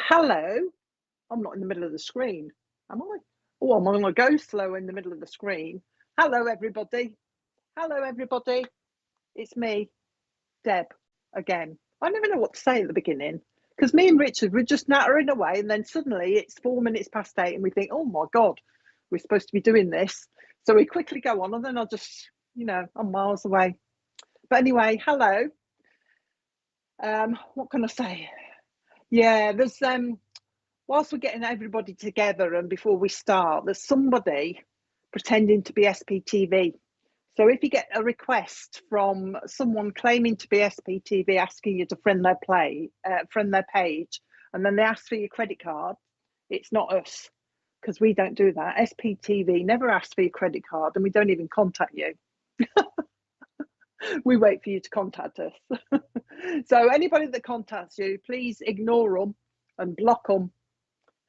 Hello. I'm not in the middle of the screen, am I? Oh, I'm going to go slow in the middle of the screen. Hello, everybody. Hello, everybody. It's me, Deb, again. I never know what to say at the beginning because me and Richard were just nattering away, and then suddenly it's 4 minutes past 8 and we think, oh my God, we're supposed to be doing this. So we quickly go on, and then I'll just, I'm miles away. But anyway, hello. What can I say? Yeah, there's whilst we're getting everybody together and before we start, there's somebody pretending to be SPTV. So if you get a request from someone claiming to be SPTV asking you to friend their page, and then they ask for your credit card, it's not us, because we don't do that. SPTV never asks for your credit card, and we don't even contact you. We wait for you to contact us. So anybody that contacts you, please ignore them and block them.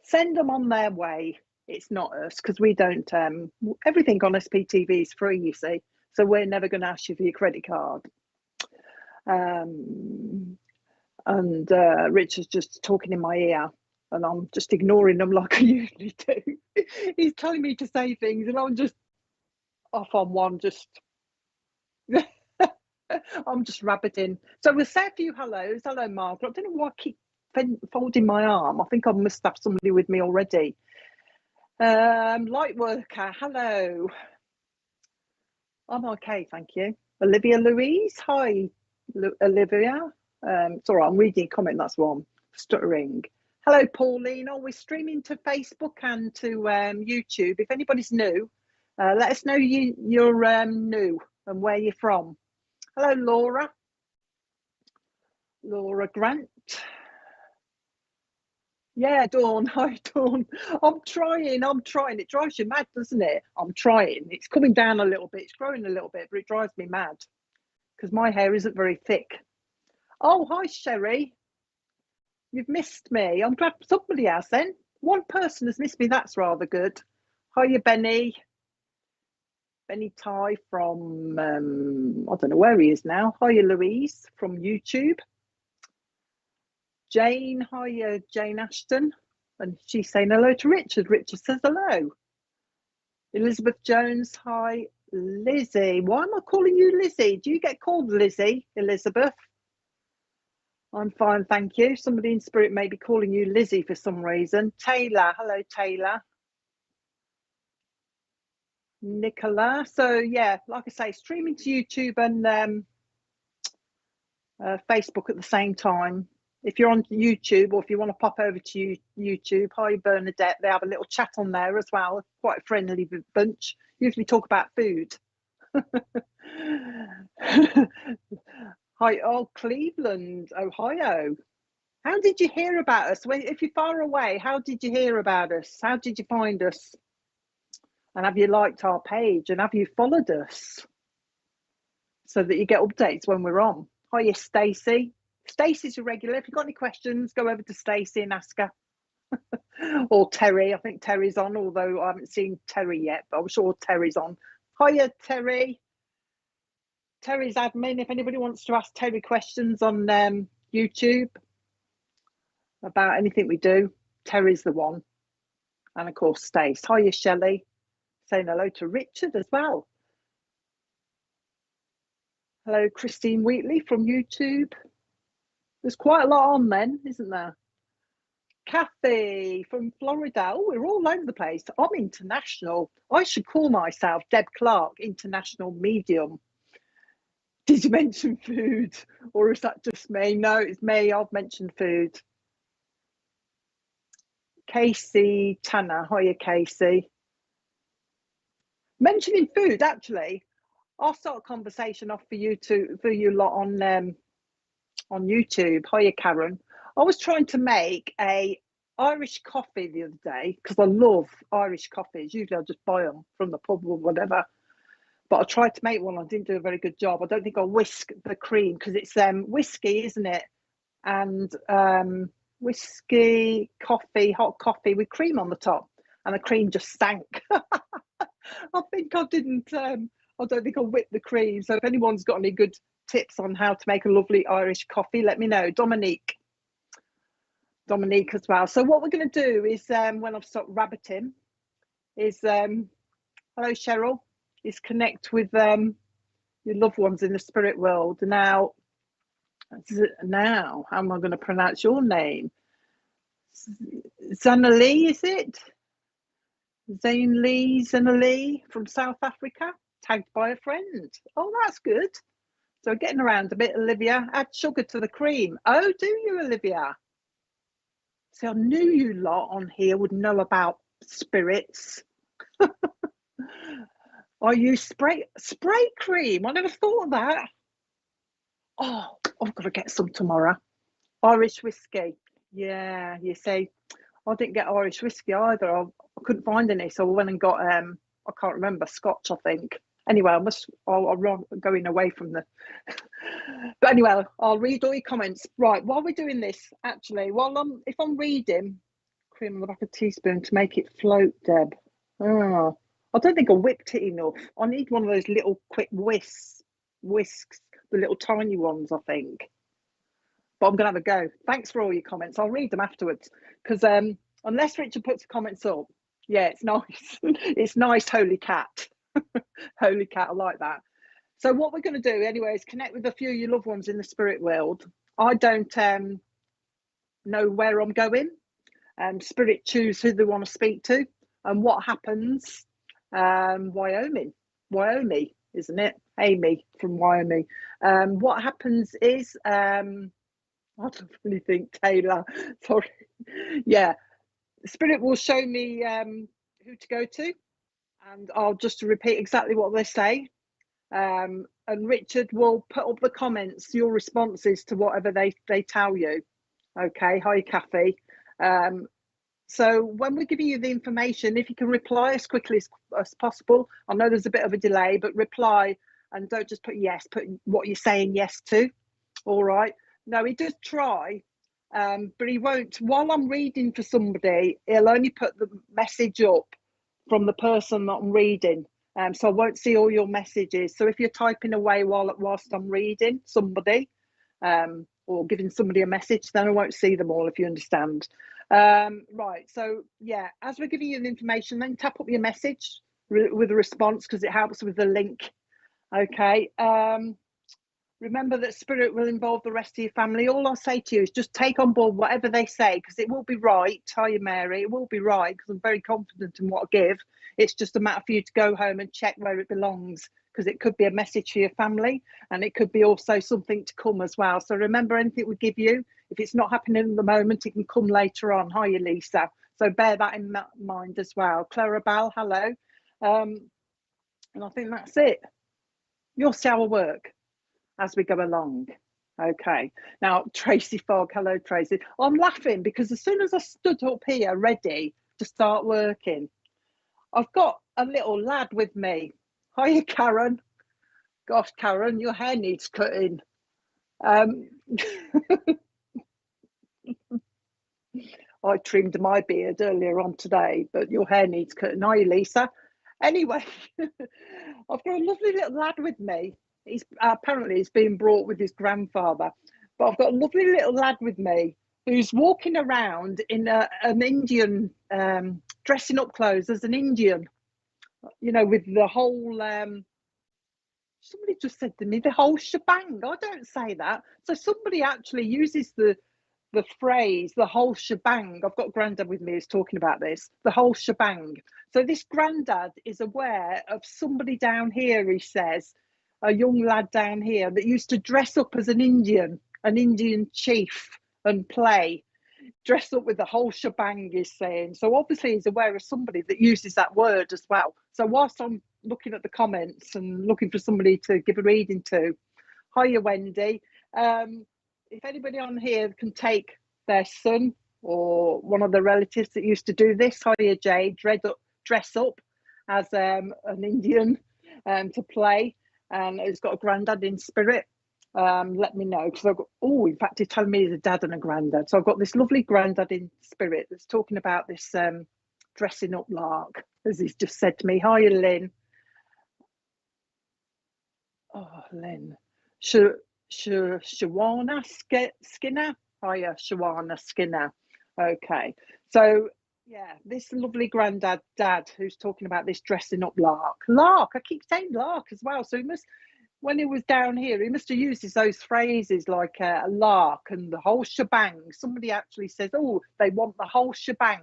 Send them on their way. It's not us, because we don't, everything on SPTV is free, you see. So we're never going to ask you for your credit card. Richard's just talking in my ear, and I'm just ignoring him like I usually do. He's telling me to say things, and I'm just off on one, just... I'm just rabbiting. So we'll say a few hellos. Hello, Margaret. I don't know why I keep folding my arm. I think I must have somebody with me already. Light worker, hello. I'm okay, thank you. Olivia Louise, hi, Olivia. It's all right, I'm reading a comment, that's why I'm stuttering. Hello, Pauline. Oh, we're streaming to Facebook and to YouTube. If anybody's new, let us know you're new and where you're from. Hello, Laura. Laura Grant. Yeah, Dawn. Hi, Dawn. I'm trying. It drives you mad, doesn't it? I'm trying. It's coming down a little bit. It's growing a little bit, but it drives me mad because my hair isn't very thick. Oh, hi, Sherry. You've missed me. I'm glad somebody has then. One person has missed me. That's rather good. Hiya, Benny. Benny Ty from, I don't know where he is now. Hiya, Louise from YouTube. Jane, hi, Jane Ashton. And she's saying hello to Richard. Richard says hello. Elizabeth Jones, hi, Lizzie. Why am I calling you Lizzie? Do you get called Lizzie, Elizabeth? I'm fine, thank you. Somebody in spirit may be calling you Lizzie for some reason. Taylor, hello, Taylor. Nicola. So, yeah, like I say, streaming to YouTube and Facebook at the same time. If you're on YouTube or if you want to pop over to YouTube, hi Bernadette, they have a little chat on there as well. Quite a friendly bunch. Usually talk about food. Hi, oh, Cleveland, Ohio. How did you hear about us? If you're far away, how did you hear about us? How did you find us? And have you liked our page? And have you followed us? So that you get updates when we're on. Hiya, Stacey. Stacey's a regular. If you've got any questions, go over to Stacey and ask her. Or Terry. I think Terry's on, although I haven't seen Terry yet, but I'm sure Terry's on. Hiya, Terry. Terry's admin. If anybody wants to ask Terry questions on YouTube about anything we do, Terry's the one. And of course, Stace. Hiya, Shelley. Saying hello to Richard as well. Hello, Christine Wheatley from YouTube. There's quite a lot on then, isn't there? Kathy from Florida. Oh, we're all over the place. I'm international. I should call myself Deb Clarke, international medium. Did you mention food? Or is that just me? No, it's me. I've mentioned food. Casey Tanner. Hiya, Casey. Mentioning food, actually, I'll start a conversation off for you lot on YouTube. Hiya, Karen. I was trying to make a Irish coffee the other day because I love Irish coffees. Usually I just buy them from the pub or whatever. But I tried to make one. I didn't do a very good job. I don't think I whisk the cream because it's whiskey, isn't it? And whiskey, coffee, hot coffee with cream on the top. And the cream just stank. I think I didn't, I don't think I whipped the cream. So if anyone's got any good tips on how to make a lovely Irish coffee, let me know. Dominique. Dominique as well. So what we're going to do is, when I've stopped rabbiting, is hello Cheryl, is connect with your loved ones in the spirit world. Now how am I going to pronounce your name? Zanali, is it? Zanali from South Africa, tagged by a friend. Oh, that's good. So getting around a bit, Olivia. Add sugar to the cream. Oh, do you, Olivia? See, I knew you lot on here would know about spirits. I use spray cream. I never thought of that. Oh, I've got to get some tomorrow. Irish whiskey. Yeah, you see, I didn't get Irish whiskey either. I couldn't find any, so I went and got I can't remember, Scotch, I think. Anyway, I'm going away from the. But anyway, I'll read all your comments. Right, while we're doing this, actually, if I'm reading, cream on the back of a teaspoon to make it float, Deb. Oh, I don't think I whipped it enough. I need one of those little quick whisks, the little tiny ones, I think. But I'm going to have a go. Thanks for all your comments. I'll read them afterwards. Because unless Richard puts the comments up, yeah, it's nice. It's nice, Holy Cat. Holy Cat, I like that. So what we're going to do anyway is connect with a few of your loved ones in the spirit world. I don't know where I'm going. Spirit choose who they want to speak to. And what happens, Wyoming, isn't it? Amy from Wyoming. What happens is, I don't really think Taylor, sorry. Yeah, Spirit will show me who to go to, and I'll just repeat exactly what they say. And Richard will put up the comments, your responses to whatever they tell you. Okay, hi Kathy. So when we're giving you the information, if you can reply as quickly as possible. I know there's a bit of a delay, but reply and don't just put yes, put what you're saying yes to. All right. No, he does try, but he won't. While I'm reading for somebody, he'll only put the message up from the person that I'm reading. So I won't see all your messages. So if you're typing away whilst I'm reading somebody, or giving somebody a message, then I won't see them all, if you understand. Right, so yeah, as we're giving you the information, then tap up your message with a response, because it helps with the link. Okay. Remember that spirit will involve the rest of your family. All I'll say to you is just take on board whatever they say, because it will be right. Hiya, Mary. It will be right, because I'm very confident in what I give. It's just a matter for you to go home and check where it belongs, because it could be a message for your family, and it could be also something to come as well. So remember, anything we give you, if it's not happening at the moment, it can come later on. Hiya, Lisa. So bear that in mind as well. Clara Bell, hello. And I think that's it. You'll see our work as we go along. Okay. Now, Tracy Fogg, hello, Tracy. I'm laughing because as soon as I stood up here ready to start working, I've got a little lad with me. Hiya, Karen. Gosh, Karen, your hair needs cutting. I trimmed my beard earlier on today, but your hair needs cutting. Hiya, Lisa. Anyway, I've got a lovely little lad with me. He's been brought with his grandfather, but I've got a lovely little lad with me who's walking around in an Indian, dressing up clothes as an Indian, you know, with the whole, somebody just said to me, the whole shebang. I don't say that. So somebody actually uses the phrase, the whole shebang. I've got Grandad with me who's talking about this, the whole shebang. So this Grandad is aware of somebody down here, he says, a young lad down here that used to dress up as an Indian chief, and play, dress up with the whole shebang, he's saying. So obviously he's aware of somebody that uses that word as well. So whilst I'm looking at the comments and looking for somebody to give a reading to, hiya, Wendy. If anybody on here can take their son or one of the relatives that used to do this, hiya, Jade, dress up as an Indian to play, and it's got a Grandad in spirit, let me know, because I've got, in fact, he's telling me he's a dad and a Grandad. So I've got this lovely Grandad in spirit that's talking about this dressing up lark, as he's just said to me. Hiya, Lynn. Oh, Lynn. Shawana Skinner. Hiya, Shawana Skinner. Okay. So yeah, this lovely dad who's talking about this dressing up lark. Lark, I keep saying lark as well. So he must, when he was down here, he must have used those phrases like a lark and the whole shebang. Somebody actually says, oh, they want the whole shebang.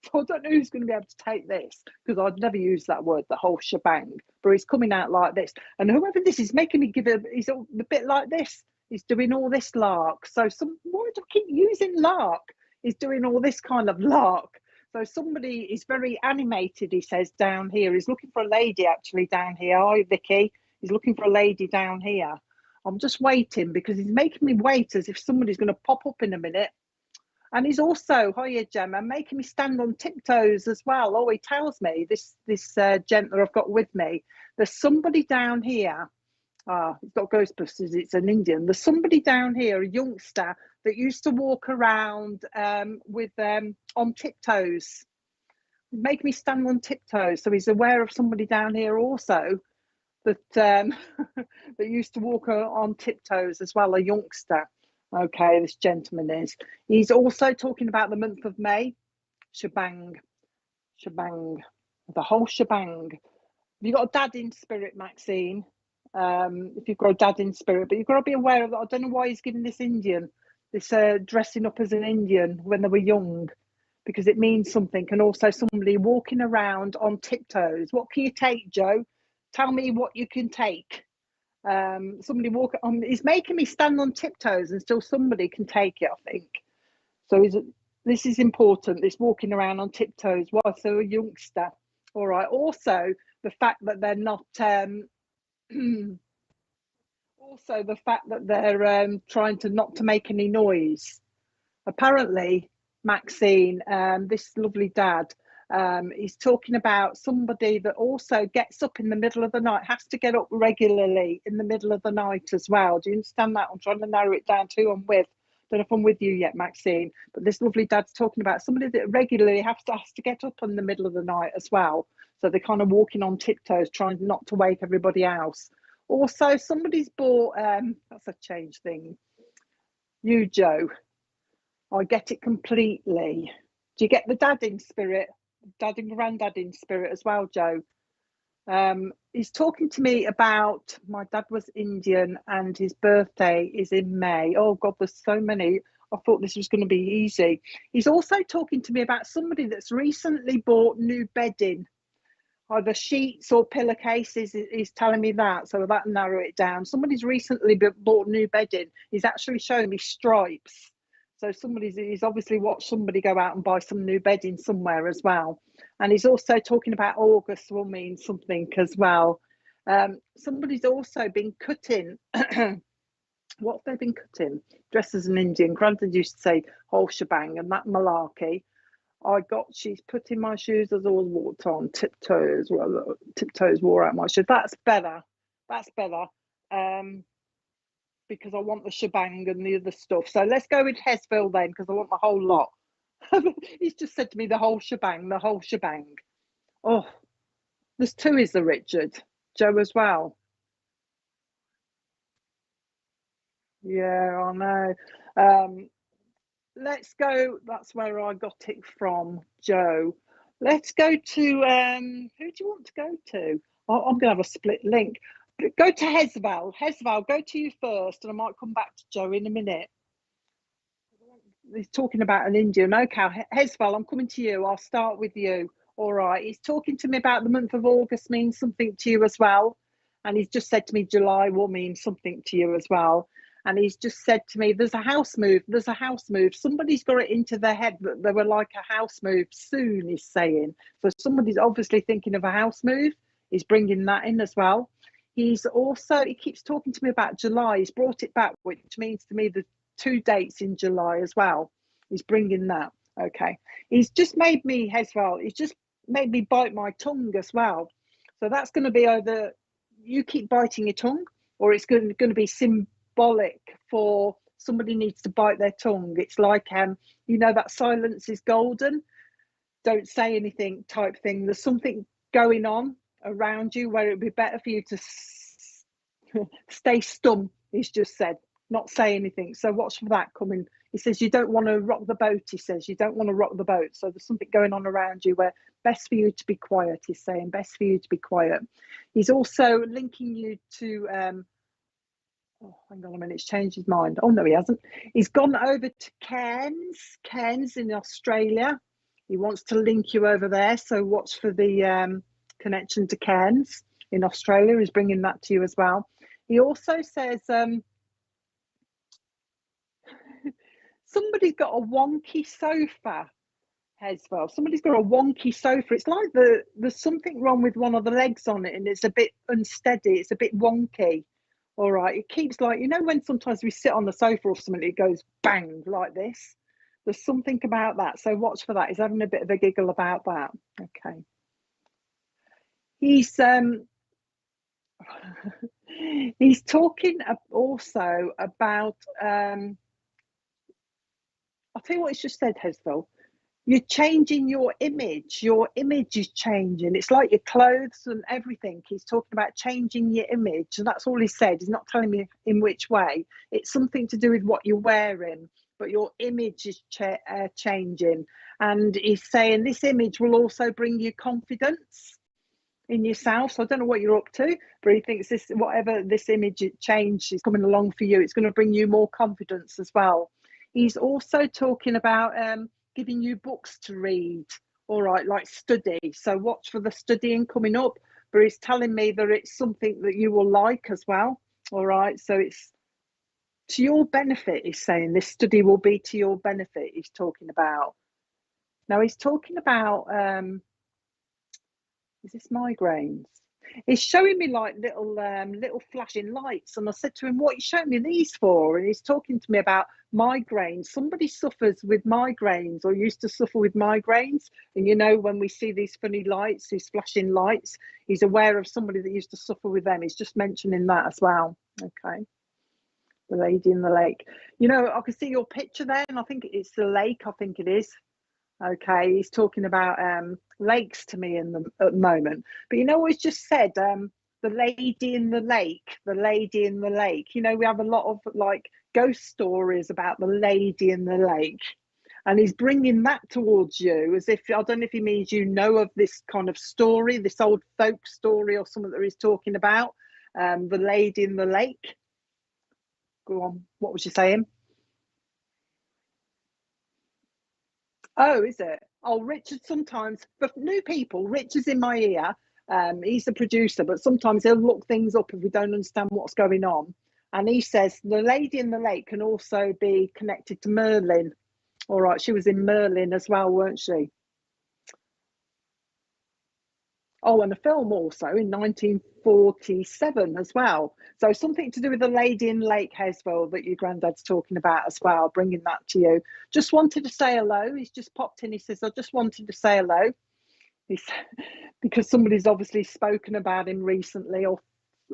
So I don't know who's going to be able to take this, because I'd never use that word, the whole shebang. But he's coming out like this. And whoever this is making me give a, he's a bit like this. He's doing all this lark. So why do I keep using lark? He's doing all this kind of lark. So somebody is very animated, he says, down here. He's looking for a lady actually down here. Hi, Vicky. He's looking for a lady down here. I'm just waiting because he's making me wait as if somebody's going to pop up in a minute. And he's also, hiya Gemma, making me stand on tiptoes as well. Oh, he tells me, this gent that I've got with me, there's somebody down here. It's not Ghostbusters, it's an Indian. There's somebody down here, a youngster, that used to walk around with on tiptoes. Make me stand on tiptoes. So he's aware of somebody down here also that that used to walk on tiptoes as well, a youngster. Okay, this gentleman is. He's also talking about the month of May. Shebang, the whole shebang. Have you got a dad in spirit, Maxine? If you've got a dad in spirit, but you've got to be aware of that. I don't know why he's giving this Indian, this dressing up as an Indian when they were young, because it means something. And also somebody walking around on tiptoes. What can you take, Joe? Tell me what you can take. Somebody walk on, he's making me stand on tiptoes and still somebody can take it, I think. So this is important, this walking around on tiptoes. Well, so a youngster. All right. Also, the fact that they're not also the fact that they're trying to not to make any noise. Apparently, Maxine, this lovely dad, he's talking about somebody that also gets up in the middle of the night, has to get up regularly in the middle of the night as well. Do you understand that? I'm trying to narrow it down to who I'm with. Don't know if I'm with you yet, Maxine, but this lovely dad's talking about somebody that regularly has to get up in the middle of the night as well. So they're kind of walking on tiptoes, trying not to wake everybody else. Also, somebody's bought, that's a change thing. You, Joe, I get it completely. Do you get the dad in spirit? Dad and granddad in spirit as well, Joe? He's talking to me about my dad was Indian and his birthday is in May. Oh God, there's so many. I thought this was going to be easy. He's also talking to me about somebody that's recently bought new bedding, either sheets or pillowcases. He's telling me that, so that narrow it down. Somebody's recently bought new bedding. He's actually showing me stripes. So he's obviously watched somebody go out and buy some new bedding somewhere as well. And he's also talking about August will mean something as well. Somebody's also been cutting. What have they been cutting? Dressed as an Indian. Granddad used to say whole shebang and that malarkey. She's putting my shoes as I always walked on tiptoes. Well, tiptoes wore out my shoes. That's better. Because I want the shebang and the other stuff. So let's go with Hesville then, because I want the whole lot. He's just said to me the whole shebang. Oh, there's two, is there, Richard? Joe as well. Yeah, I know. Let's go. That's where I got it from, Joe. Let's go to who do you want to go to? I'm going to have a split link. Go to Hesval. Hesval, go to you first, and I might come back to Joe in a minute. He's talking about an Indian. Okay, Hesval, I'm coming to you. I'll start with you. All right. He's talking to me about the month of August means something to you as well. And he's just said to me July will mean something to you as well. And he's just said to me, there's a house move. Somebody's got it into their head that they were like a house move soon, he's saying. So somebody's obviously thinking of a house move. He's bringing that in as well. He keeps talking to me about July. He's brought it back, which means to me the 2 dates in July as well. He's bringing that. Okay. He's just made me bite my tongue as well. So that's going to be either you keep biting your tongue, or it's going to be symbolic for somebody needs to bite their tongue. It's like that silence is golden, don't say anything type thing. There's something going on around you where it'd be better for you to stay stum. He's just said, not say anything. So watch for that coming He says you don't want to rock the boat. He says you don't want to rock the boat. So there's something going on around you where best for you to be quiet. He's saying best for you to be quiet. He's also linking you to oh, hang on a minute, he's changed his mind. Oh no, he hasn't. He's gone over to Cairns in Australia. He wants to link you over there. So watch for the connection to Cairns in Australia. He's bringing that to you as well. He also says somebody's got a wonky sofa, Heswell. Somebody's got a wonky sofa. It's like there's something wrong with one of the legs on it and it's a bit unsteady. It's a bit wonky. All right. It keeps like, you know, when sometimes we sit on the sofa or something, it goes bang like this. There's something about that. So watch for that. He's having a bit of a giggle about that. Okay. He's he's talking also about I'll tell you what he's just said, Heswell. You're changing your image. Your image is changing. It's like your clothes and everything. He's talking about changing your image. And that's all he said. He's not telling me in which way. It's something to do with what you're wearing, but your image is changing. And he's saying this image will also bring you confidence in yourself. So I don't know what you're up to, but he thinks this, whatever this image change is coming along for you, it's going to bring you more confidence as well. He's also talking about giving you books to read, all right, like study. So watch for the studying coming up, but he's telling me that it's something that you will like as well, all right. So it's to your benefit. He's saying this study will be to your benefit. He's talking about. Now he's talking about is this migraines? He's showing me like little flashing lights, and I said to him, what are you showing me these for? And he's talking to me about migraines. Somebody suffers with migraines or used to suffer with migraines, and you know, when we see these funny lights, these flashing lights, he's aware of somebody that used to suffer with them. He's just mentioning that as well. Okay. The lady in the lake, you know, I can see your picture there, and I think it's the lake. I think it is. Okay, he's talking about lakes to me at the moment. But you know what he's just said? The lady in the lake, the lady in the lake. You know, we have a lot of like ghost stories about the lady in the lake. And he's bringing that towards you as if, I don't know if he means you know of this kind of story, this old folk story or something that he's talking about. The lady in the lake. Go on, what was you saying? Oh, is it? Oh, Richard sometimes, for new people, Richard's in my ear. He's the producer, but sometimes he'll look things up if we don't understand what's going on. And he says the lady in the lake can also be connected to Merlin. All right, she was in Merlin as well, weren't she? Oh, and a film also in 1947 as well. So something to do with the lady in Lake Heswell that your granddad's talking about as well, bringing that to you. Just wanted to say hello. He's just popped in. He says, I just wanted to say hello. He's, because somebody's obviously spoken about him recently. Or,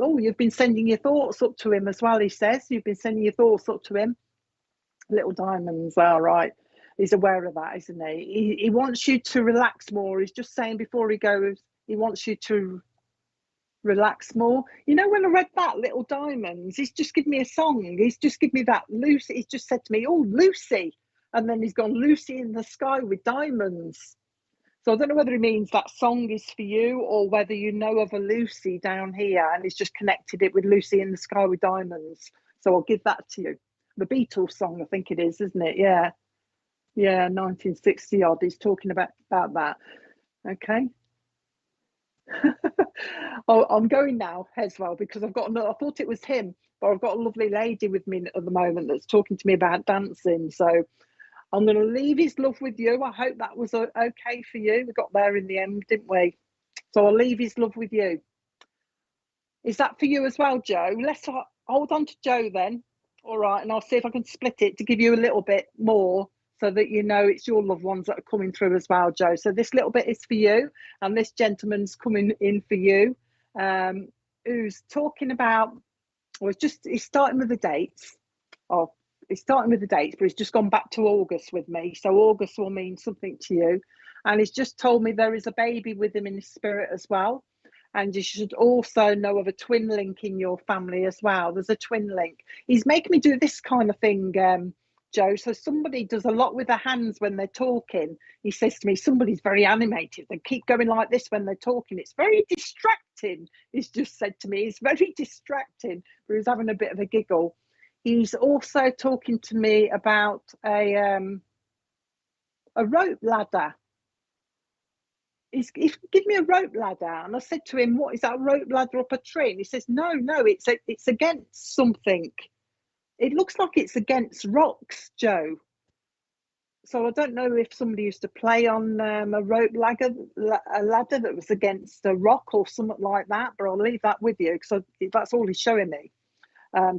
oh, you've been sending your thoughts up to him as well, he says. You've been sending your thoughts up to him. Little diamonds, all right. He's aware of that, isn't he? He wants you to relax more. He's just saying before he goes, he wants you to relax more. You know, when I read that, Little Diamonds, he's just given me a song. He's just given me that Lucy. He's just said to me, oh, Lucy. And then he's gone, Lucy in the sky with diamonds. So I don't know whether he means that song is for you or whether you know of a Lucy down here and he's just connected it with Lucy in the sky with diamonds. So I'll give that to you. The Beatles song, I think it is, isn't it? Yeah. Yeah, 1960 odd. He's talking about that. Okay. Oh, I'm going now, Heswell, because I've got I thought it was him, but I've got a lovely lady with me at the moment that's talking to me about dancing. So I'm going to leave his love with you. I hope that was okay for you. We got there in the end, didn't we? So I'll leave his love with you. Is that for you as well, Joe? Let's hold on to Joe then. All right, and I'll see if I can split it to give you a little bit more so that you know it's your loved ones that are coming through as well, Joe. So this little bit is for you, and this gentleman's coming in for you, who's talking about, well, he's starting with the dates. Oh, he's starting with the dates, but he's just gone back to August with me. So August will mean something to you. And he's just told me there is a baby with him in his spirit as well. And you should also know of a twin link in your family as well. There's a twin link. He's making me do this kind of thing Joe. So somebody does a lot with their hands when they're talking. He says to me, somebody's very animated. They keep going like this when they're talking. It's very distracting. He's just said to me, it's very distracting. But he was having a bit of a giggle. He's also talking to me about a rope ladder. He's give me a rope ladder, and I said to him, "What is that, a rope ladder up a tree?" And he says, "No, it's against something. It looks like it's against rocks, Joe." So I don't know if somebody used to play on a rope ladder that was against a rock or something like that. But I'll leave that with you because that's all he's showing me.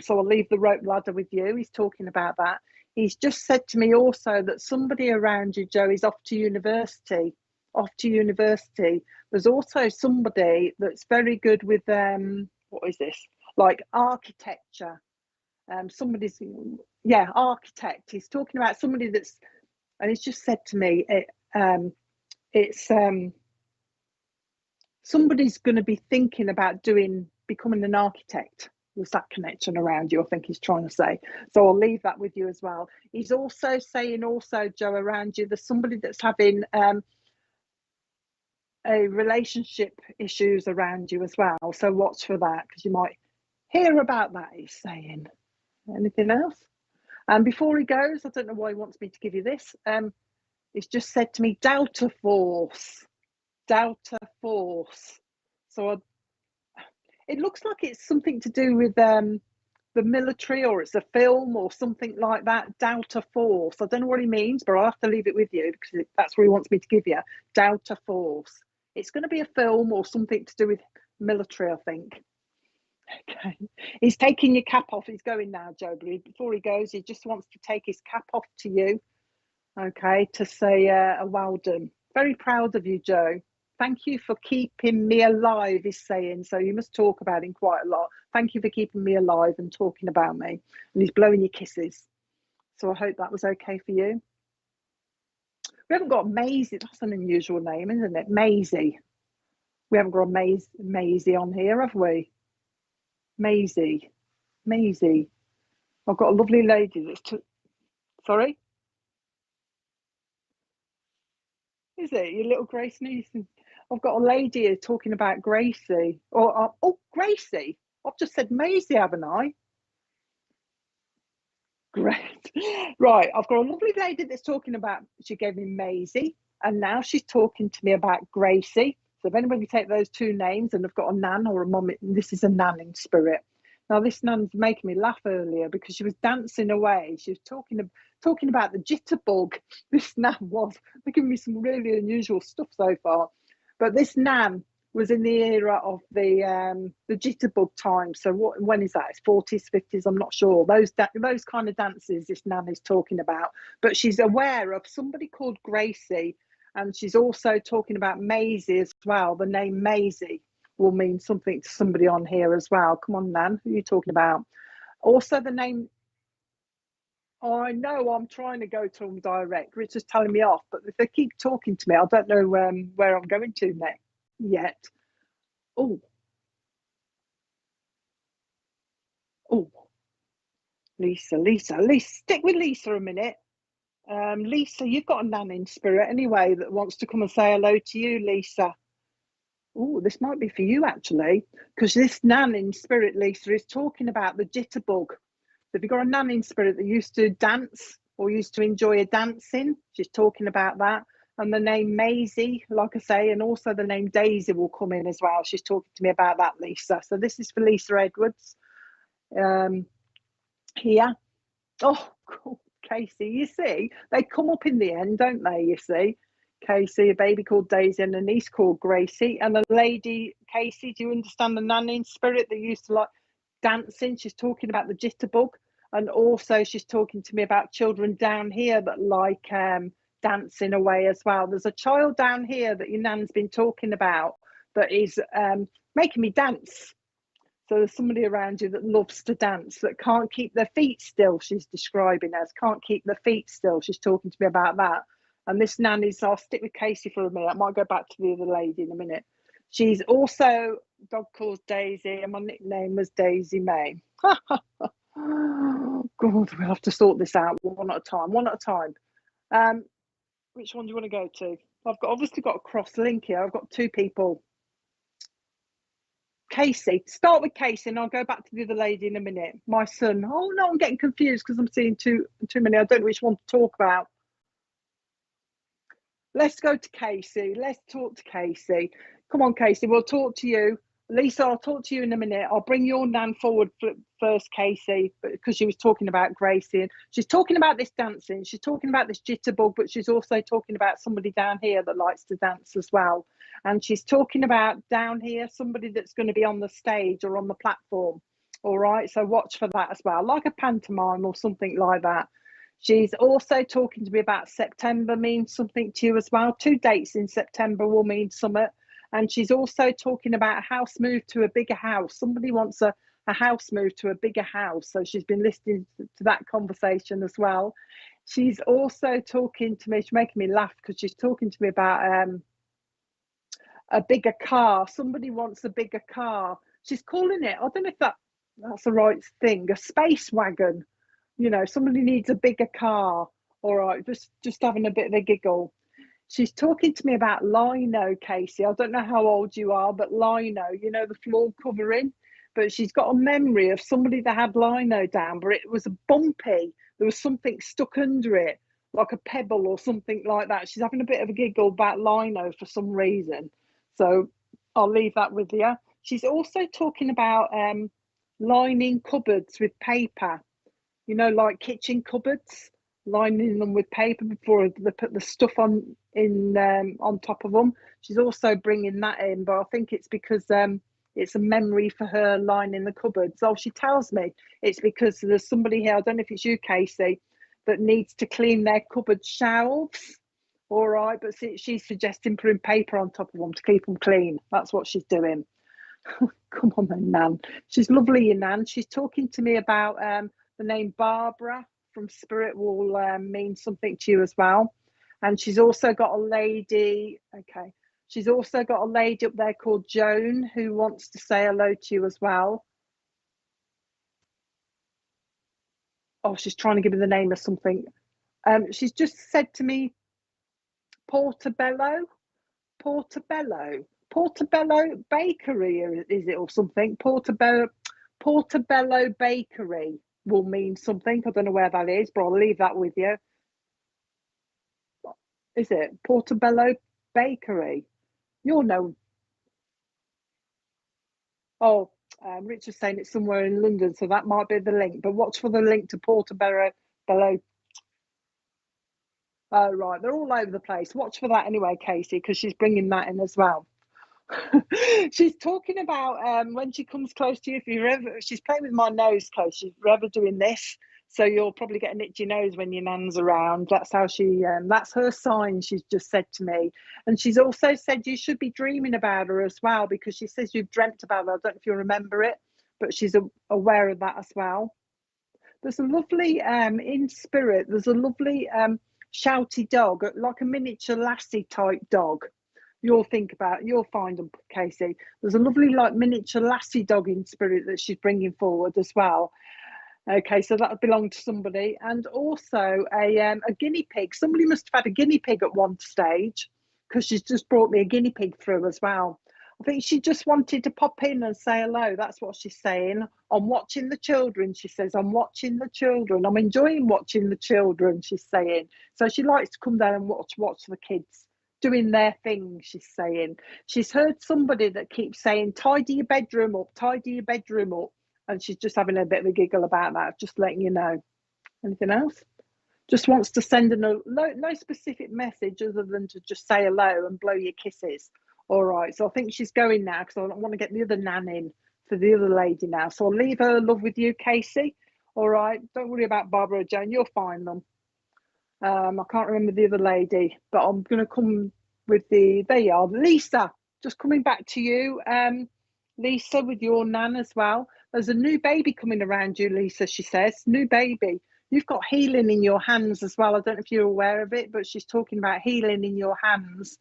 So I'll leave the rope ladder with you. He's talking about that. He's just said to me also that somebody around you, Joe, is off to university. There's also somebody that's very good with what is this? Like architecture. Somebody's architect. He's talking about somebody that's, and he's just said to me, it's somebody's going to be thinking about becoming an architect. There's that connection around you, I think he's trying to say. So I'll leave that with you as well. He's also saying, Joe, around you, there's somebody that's having a relationship issues around you as well. So watch for that, because you might hear about that, he's saying. Anything else? And before he goes, I don't know why he wants me to give you this. He's just said to me, Delta Force. So it looks like it's something to do with the military, or it's a film or something like that. Delta Force. I don't know what he means, but I'll have to leave it with you because that's what he wants me to give you. Delta Force. It's going to be a film or something to do with military, I think. Okay. He's taking your cap off. He's going now, Joe. But before he goes, he just wants to take his cap off to you. Okay, to say a well done. Very proud of you, Joe. Thank you for keeping me alive, he's saying. So you must talk about him quite a lot. Thank you for keeping me alive and talking about me. And he's blowing you kisses. So I hope that was okay for you. We haven't got Maisie. That's an unusual name, isn't it? Maisie. We haven't got Maisie on here, have we? Maisie. I've got a lovely lady that's... Sorry? Is it? Your little Grace niece? I've got a lady here talking about Gracie. Oh, Gracie. I've just said Maisie, haven't I? Great. Right, I've got a lovely lady that's talking about, she gave me Maisie, and now she's talking to me about Gracie. So if anybody can take those two names and I've got a nan or a mum, this is a nan in spirit. Now this nan's making me laugh earlier because she was dancing away. She was talking about the jitterbug. This nan was. They're giving me some really unusual stuff so far. But this nan was in the era of the jitterbug time. So when is that? It's 40s, 50s, I'm not sure. Those kind of dances this nan is talking about. But she's aware of somebody called Gracie, and she's also talking about Maisie as well. The name Maisie will mean something to somebody on here as well. Come on, Nan, who are you talking about? Also the name... Oh, I know, I'm trying to go to them direct. Richard's telling me off, but if they keep talking to me, I don't know where I'm going to next yet. Oh, Lisa, stick with Lisa a minute. Lisa, you've got a nan in spirit anyway that wants to come and say hello to you, Lisa. Oh, this might be for you actually, because this nan in spirit, Lisa, is talking about the jitterbug. So if you've got a nan in spirit that used to dance or used to enjoy a dancing, she's talking about that. And the name Maisie, like I say, and also the name Daisy will come in as well. She's talking to me about that, Lisa. So this is for Lisa Edwards. Here. Oh, cool. Casey, you see, they come up in the end, don't they, you see? Casey, a baby called Daisy and a niece called Gracie, and a lady, Casey, do you understand the nan in spirit that used to like dancing? She's talking about the jitterbug, and also she's talking to me about children down here that like dancing away as well. There's a child down here that your nan's been talking about that is making me dance. So there's somebody around you that loves to dance, that can't keep their feet still, she's describing as, can't keep their feet still. She's talking to me about that. And this nan is, I'll stick with Casey for a minute. I might go back to the other lady in a minute. She's also, dog calls Daisy, and my nickname was Daisy May. God, we'll have to sort this out one at a time. One at a time. Which one do you want to go to? I've obviously got a cross link here. I've got two people. Casey. Start with Casey, and I'll go back to the other lady in a minute. My son. Oh no, I'm getting confused because I'm seeing too many. I don't know which one to talk about. Let's go to Casey. Let's talk to Casey. Come on, Casey. We'll talk to you. Lisa, I'll talk to you in a minute. I'll bring your nan forward first, Casey, because she was talking about Gracie. And she's talking about this dancing. She's talking about this jitterbug, but she's also talking about somebody down here that likes to dance as well. And she's talking about down here, somebody that's going to be on the stage or on the platform. All right. So watch for that as well, like a pantomime or something like that. She's also talking to me about September means something to you as well. 2 dates in September will mean something. And she's also talking about a house move to a bigger house. Somebody wants a house move to a bigger house. So she's been listening to that conversation as well. She's also talking to me, she's making me laugh because she's talking to me about a bigger car. Somebody wants a bigger car. She's calling it, I don't know if that's the right thing, a space wagon. You know, somebody needs a bigger car. All right, just having a bit of a giggle. She's talking to me about lino, Casey. I don't know how old you are, but lino, you know, the floor covering. But she's got a memory of somebody that had lino down, but it was bumpy. There was something stuck under it, like a pebble or something like that. She's having a bit of a giggle about lino for some reason. So I'll leave that with you. She's also talking about lining cupboards with paper, you know, like kitchen cupboards, lining them with paper before they put the stuff on top of them. She's also bringing that in, but I think it's because it's a memory for her lining the cupboards. Oh, she tells me it's because there's somebody here, I don't know if it's you, Casey, that needs to clean their cupboard shelves. All right, but she's suggesting putting paper on top of them to keep them clean. That's what she's doing. Come on then, Nan. She's lovely, your Nan. She's talking to me about the name Barbara from Spirit will mean something to you as well. And she's also got a lady, okay, she's also got a lady up there called Joan who wants to say hello to you as well. Oh, she's trying to give me the name of something. She's just said to me, Portobello Bakery, is it, or something? Portobello Bakery will mean something. I don't know where that is, but I'll leave that with you. Is it Portobello Bakery? You'll know. Oh, Richard's saying it's somewhere in London, so that might be the link. But watch for the link to Portobello. Oh, right, they're all over the place. Watch for that anyway, Casey, because she's bringing that in as well. She's talking about when she comes close to you, she's playing with my nose close, she's ever doing this, so you'll probably get an itchy nose when your nan's around. That's how that's her sign, she's just said to me. And she's also said you should be dreaming about her as well, because she says you've dreamt about her. I don't know if you remember it, but she's aware of that as well. There's a lovely in spirit, there's a lovely shouty dog, like a miniature lassie type dog. You'll find them, Casey. There's a lovely like miniature lassie dog in spirit that she's bringing forward as well. Okay, so that would belong to somebody. And also a guinea pig. Somebody must have had a guinea pig at one stage, because she's just brought me a guinea pig through as well. I think she just wanted to pop in and say hello. That's what she's saying. I'm watching the children, she says. I'm watching the children. I'm enjoying watching the children, she's saying. So she likes to come down and watch the kids doing their thing, she's saying. She's heard somebody that keeps saying, tidy your bedroom up, tidy your bedroom up. And she's just having a bit of a giggle about that, just letting you know. Anything else? Just wants to send no specific message other than to just say hello and blow your kisses. All right, so I think she's going now because I want to get the other nan in for the other lady now. So I'll leave her love with you, Casey. All right, don't worry about Barbara or Joan, you'll find them. I can't remember the other lady, but I'm going to come with there you are, Lisa, just coming back to you. Lisa, with your nan as well. There's a new baby coming around you, Lisa, she says. New baby. You've got healing in your hands as well. I don't know if you're aware of it, but she's talking about healing in your hands.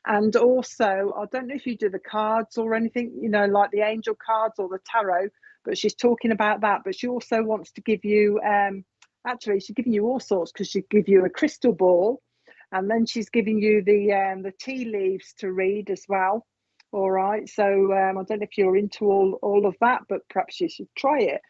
And also, I don't know if you do the cards or anything, you know, like the angel cards or the tarot, but she's talking about that. But she also wants to give you, actually, she's giving you all sorts, because she'll give you a crystal ball, and then she's giving you the tea leaves to read as well. All right, so I don't know if you're into all of that, but perhaps you should try it,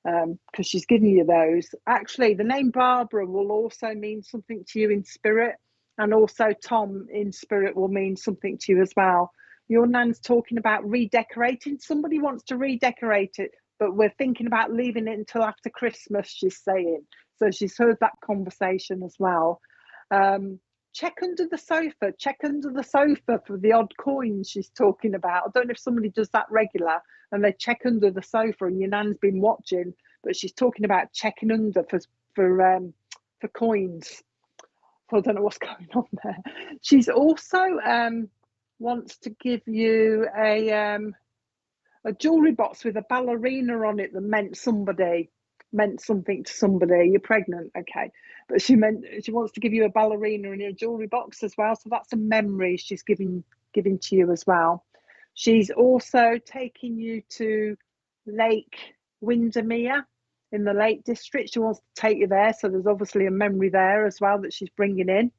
because she's giving you those. Actually, the name Barbara will also mean something to you in spirit, and also Tom in spirit will mean something to you as well. Your nan's talking about redecorating. Somebody wants to redecorate it, but we're thinking about leaving it until after Christmas, she's saying. So she's heard that conversation as well. Check under the sofa. Check under the sofa for the odd coins she's talking about. I don't know if somebody does that regular and they check under the sofa, and your nan's been watching, but she's talking about checking under for coins. So I don't know what's going on there. She's also wants to give you a jewelry box with a ballerina on it that meant something to somebody. You're pregnant, okay, but she wants to give you a ballerina in your jewelry box as well. So that's a memory she's giving to you as well. She's also taking you to Lake Windermere in the Lake District. She wants to take you there, so there's obviously a memory there as well that she's bringing in.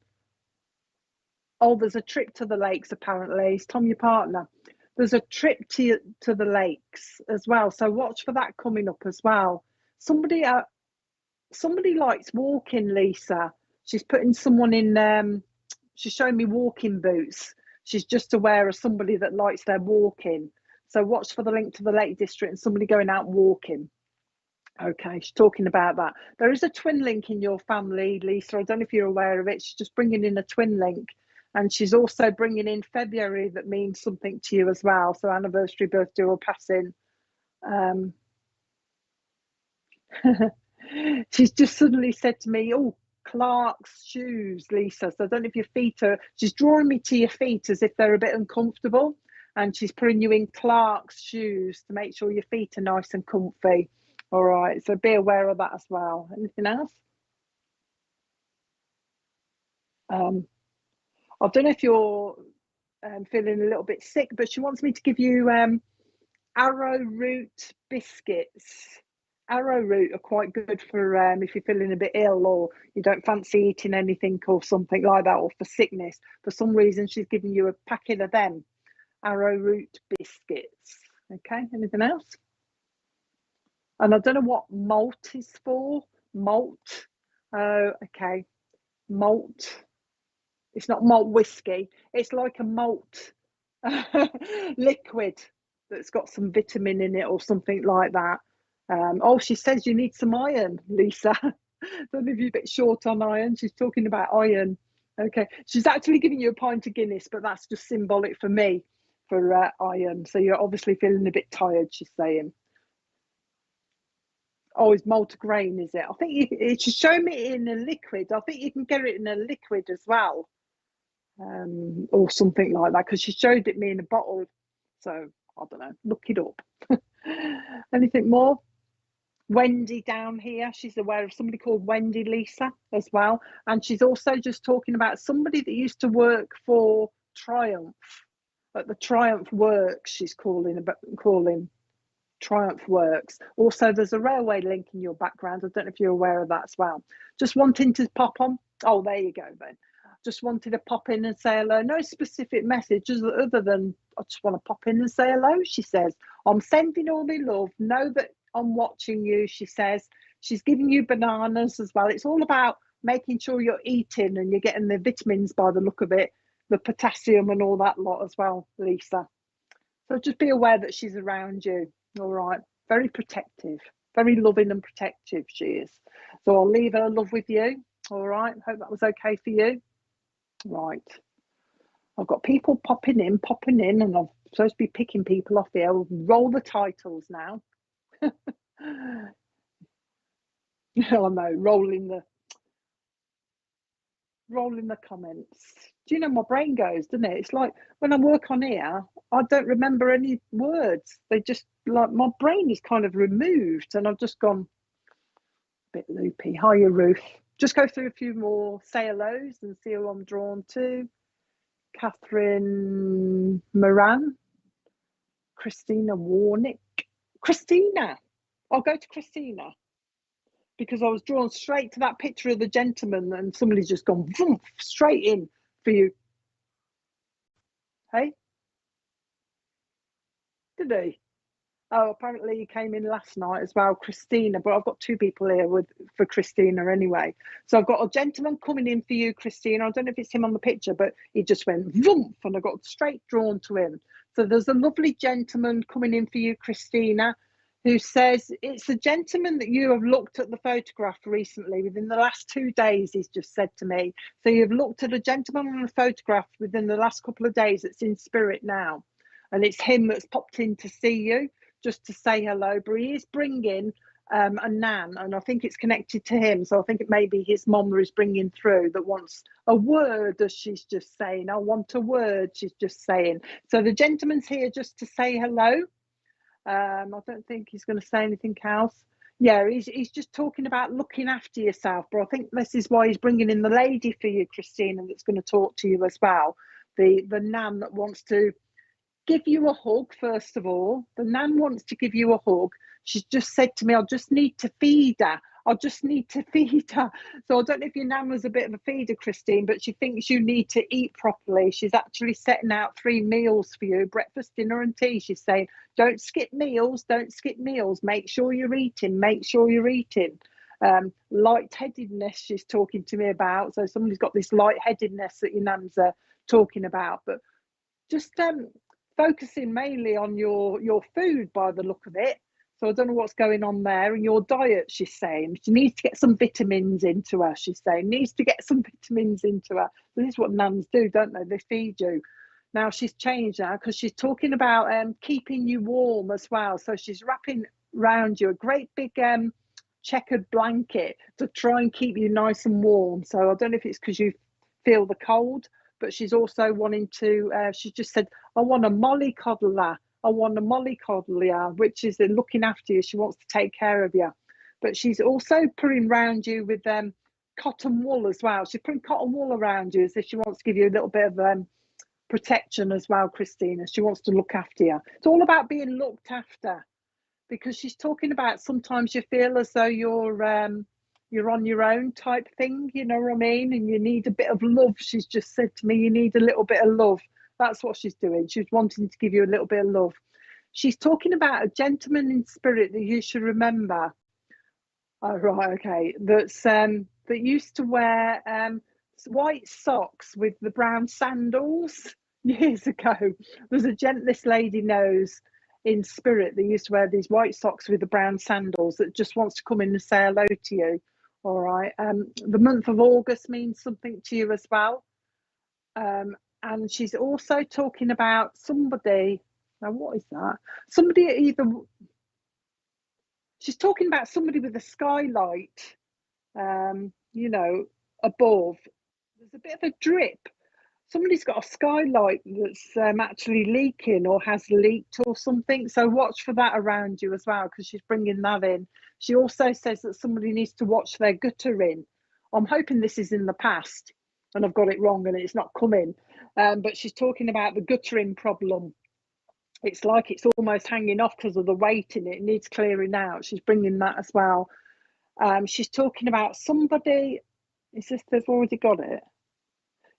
Oh, there's a trip to the lakes apparently. Is Tom your partner? There's a trip to the lakes as well, so watch for that coming up as well. Somebody likes walking, Lisa. She's putting someone in, she's showing me walking boots. She's just aware of somebody that likes their walking. So watch for the link to the Lake District and somebody going out walking. Okay, she's talking about that. There is a twin link in your family, Lisa. I don't know if you're aware of it. She's just bringing in a twin link. And she's also bringing in February that means something to you as well. So anniversary, birthday, or passing. She's just suddenly said to me, oh, Clark's shoes, Lisa. So I don't know if your feet are, she's drawing me to your feet as if they're a bit uncomfortable. And she's putting you in Clark's shoes to make sure your feet are nice and comfy. All right, so be aware of that as well. Anything else? I don't know if you're feeling a little bit sick, but she wants me to give you arrowroot biscuits. Arrowroot are quite good for if you're feeling a bit ill or you don't fancy eating anything or something like that, or for sickness. For some reason, she's giving you a packet of them, arrowroot biscuits. Okay, anything else? And I don't know what malt is for. Malt. Oh, okay. Malt. It's not malt whiskey. It's like a malt liquid that's got some vitamin in it or something like that. Oh, she says you need some iron, Lisa. Don't know if you're a bit short on iron. She's talking about iron. Okay. She's actually giving you a pint of Guinness, but that's just symbolic for me for iron. So you're obviously feeling a bit tired, she's saying. Oh, it's multigrain, is it? I think it's showing me in a liquid. I think you can get it in a liquid as well, or something like that, because she showed it me in a bottle. So I don't know. Look it up. Anything more? Wendy down here. She's aware of somebody called Wendy, Lisa, as well, and she's also just talking about somebody that used to work for Triumph at the Triumph Works. She's calling Triumph Works. Also, there's a railway link in your background. I don't know if you're aware of that as well. Just wanting to pop on. Oh, there you go then. Just wanted to pop in and say hello. No specific message other than I just want to pop in and say hello, she says. I'm sending all my love. Know that I'm watching you, she says. She's giving you bananas as well. It's all about making sure you're eating and you're getting the vitamins by the look of it, the potassium and all that lot as well, Lisa. So just be aware that she's around you. All right, very protective, very loving and protective she is. So I'll leave her love with you. All right, hope that was okay for you. Right, I've got people popping in, and I'm supposed to be picking people off here. I'll roll the titles now. Oh no, rolling the comments. Do you know my brain goes, doesn't it? It's like when I work on here, I don't remember any words. They just, like, my brain is kind of removed and I've just gone a bit loopy. Hiya, Ruth. Just go through a few more say hellos and see who I'm drawn to. Catherine Moran, Christina Warnick, Christina. I'll go to Christina because I was drawn straight to that picture of the gentleman and somebody's just gone vroom, straight in for you. Hey? Did he? Oh, apparently he came in last night as well, Christina. But I've got two people here for Christina anyway. So I've got a gentleman coming in for you, Christina. I don't know if it's him on the picture, but he just went vroom, and I got straight drawn to him. So there's a lovely gentleman coming in for you, Christina, who says it's a gentleman that you have looked at the photograph recently within the last 2 days. He's just said to me. So you've looked at a gentleman on a photograph within the last couple of days that's in spirit now, and it's him that's popped in to see you, just to say hello. But he is bringing a nan, and I think it's connected to him. So I think it may be his mom that is bringing through that wants a word, as she's just saying. I want a word, she's just saying. So the gentleman's here just to say hello. I don't think he's going to say anything else. Yeah, he's just talking about looking after yourself. But I think this is why he's bringing in the lady for you, Christina, that's going to talk to you as well. The nan that wants to give you a hug. First of all, the nan wants to give you a hug. She's just said to me, I just need to feed her. I just need to feed her. So I don't know if your nan was a bit of a feeder, Christine, but she thinks you need to eat properly. She's actually setting out 3 meals for you, breakfast, dinner and tea. She's saying, don't skip meals, don't skip meals. Make sure you're eating, make sure you're eating. Lightheadedness she's talking to me about. So somebody's got this lightheadedness that your nan's talking about. But just focusing mainly on your food by the look of it. So I don't know what's going on there. And your diet, she's saying. She needs to get some vitamins into her, she's saying. Needs to get some vitamins into her. This is what nans do, don't they? They feed you. Now she's changed now because she's talking about keeping you warm as well. So she's wrapping around you a great big checkered blanket to try and keep you nice and warm. So I don't know if it's because you feel the cold, but she's also wanting to, she just said, I want a mollycoddler. I want a mollycoddler, which is looking after you. She wants to take care of you. But she's also putting around you with cotton wool as well. She's putting cotton wool around you as if she wants to give you a little bit of protection as well, Christina. She wants to look after you. It's all about being looked after, because she's talking about sometimes you feel as though you're on your own type thing, you know what I mean? And you need a bit of love. She's just said to me, you need a little bit of love. That's what she's doing. She's wanting to give you a little bit of love. She's talking about a gentleman in spirit that you should remember. Oh, right, okay. That used to wear white socks with the brown sandals years ago. There's a this lady knows in spirit that used to wear these white socks with the brown sandals that just wants to come in and say hello to you. All right. The month of August means something to you as well. And she's also talking about somebody. Now, what is that? Somebody either. She's talking about somebody with a skylight, you know, above. There's a bit of a drip. Somebody's got a skylight that's actually leaking or has leaked or something. So watch for that around you as well, because she's bringing that in. She also says that somebody needs to watch their guttering. I'm hoping this is in the past and I've got it wrong and it's not coming. But she's talking about the guttering problem. It's like it's almost hanging off because of the weight in it. It needs clearing out. She's bringing that as well. She's talking about somebody. Is this, they've already got it?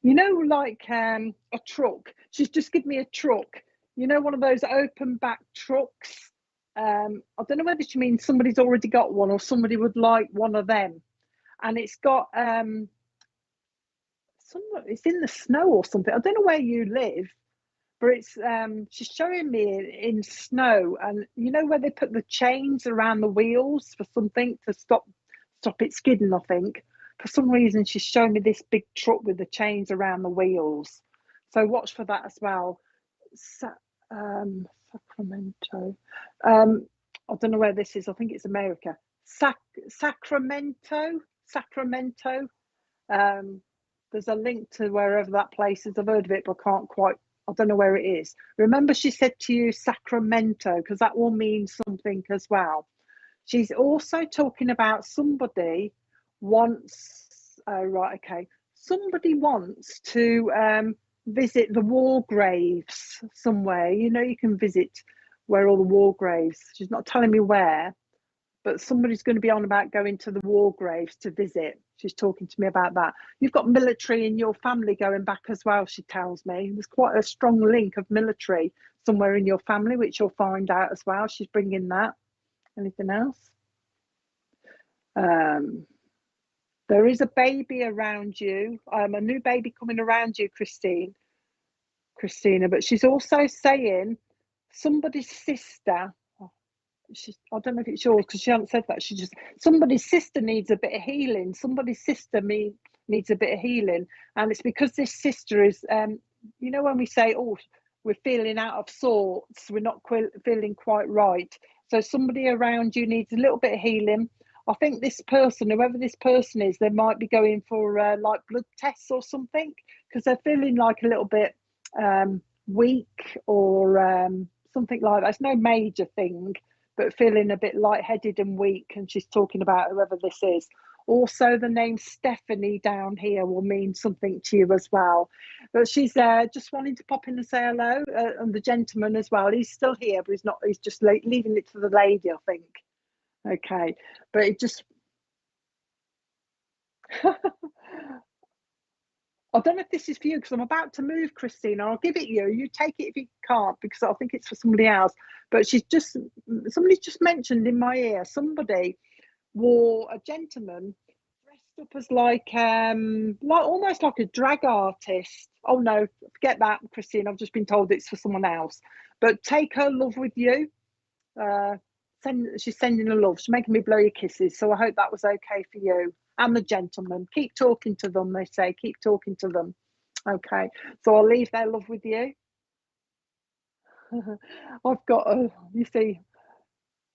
You know, like a truck. She's just given me a truck. You know, one of those open back trucks. I don't know whether she means somebody's already got one or somebody would like one of them. And it's got it's in the snow or something. I don't know where you live, but it's she's showing me in snow, and you know where they put the chains around the wheels for something to stop it skidding, I think. For some reason, she's showing me this big truck with the chains around the wheels. So watch for that as well. Sacramento. I don't know where this is. I think it's America. Sacramento. There's a link to wherever that place is. I've heard of it, but I don't know where it is. Remember, she said to you Sacramento, because that will mean something as well. She's also talking about somebody wants, somebody wants to visit the war graves somewhere. You know, you can visit where all the war graves. She's not telling me where, but somebody's going to be on about going to the war graves to visit. She's talking to me about that. You've got military in your family going back as well, she tells me. There's quite a strong link of military somewhere in your family, which you'll find out as well. She's bringing that. Anything else? There is a baby around you, a new baby coming around you, Christina, but she's also saying somebody's sister. I don't know if it's yours because she hasn't said that. She just, somebody's sister needs a bit of healing. Somebody's sister needs a bit of healing, and it's because this sister is, you know, when we say, oh, we're feeling out of sorts, we're not feeling quite right. So somebody around you needs a little bit of healing. I think this person, whoever this person is, they might be going for like blood tests or something because they're feeling like a little bit weak or something like that. It's no major thing, but feeling a bit lightheaded and weak. And she's talking about whoever this is. Also, the name Stephanie down here will mean something to you as well. But she's just wanting to pop in and say hello. And the gentleman as well. He's still here, but he's not. He's just leaving it to the lady, I think. Okay, but it just. I don't know if this is for you because I'm about to move, Christina. I'll give it you. You take it if you can't because I think it's for somebody else. But somebody's just mentioned in my ear, somebody wore a gentleman dressed up as like almost like a drag artist. Oh no, forget that, Christine. I've just been told it's for someone else. But take her love with you. She's sending her love. She's making me blow your kisses. So I hope that was okay for you. And the gentleman. Keep talking to them, they say. Keep talking to them. Okay. So I'll leave their love with you. I've got you see,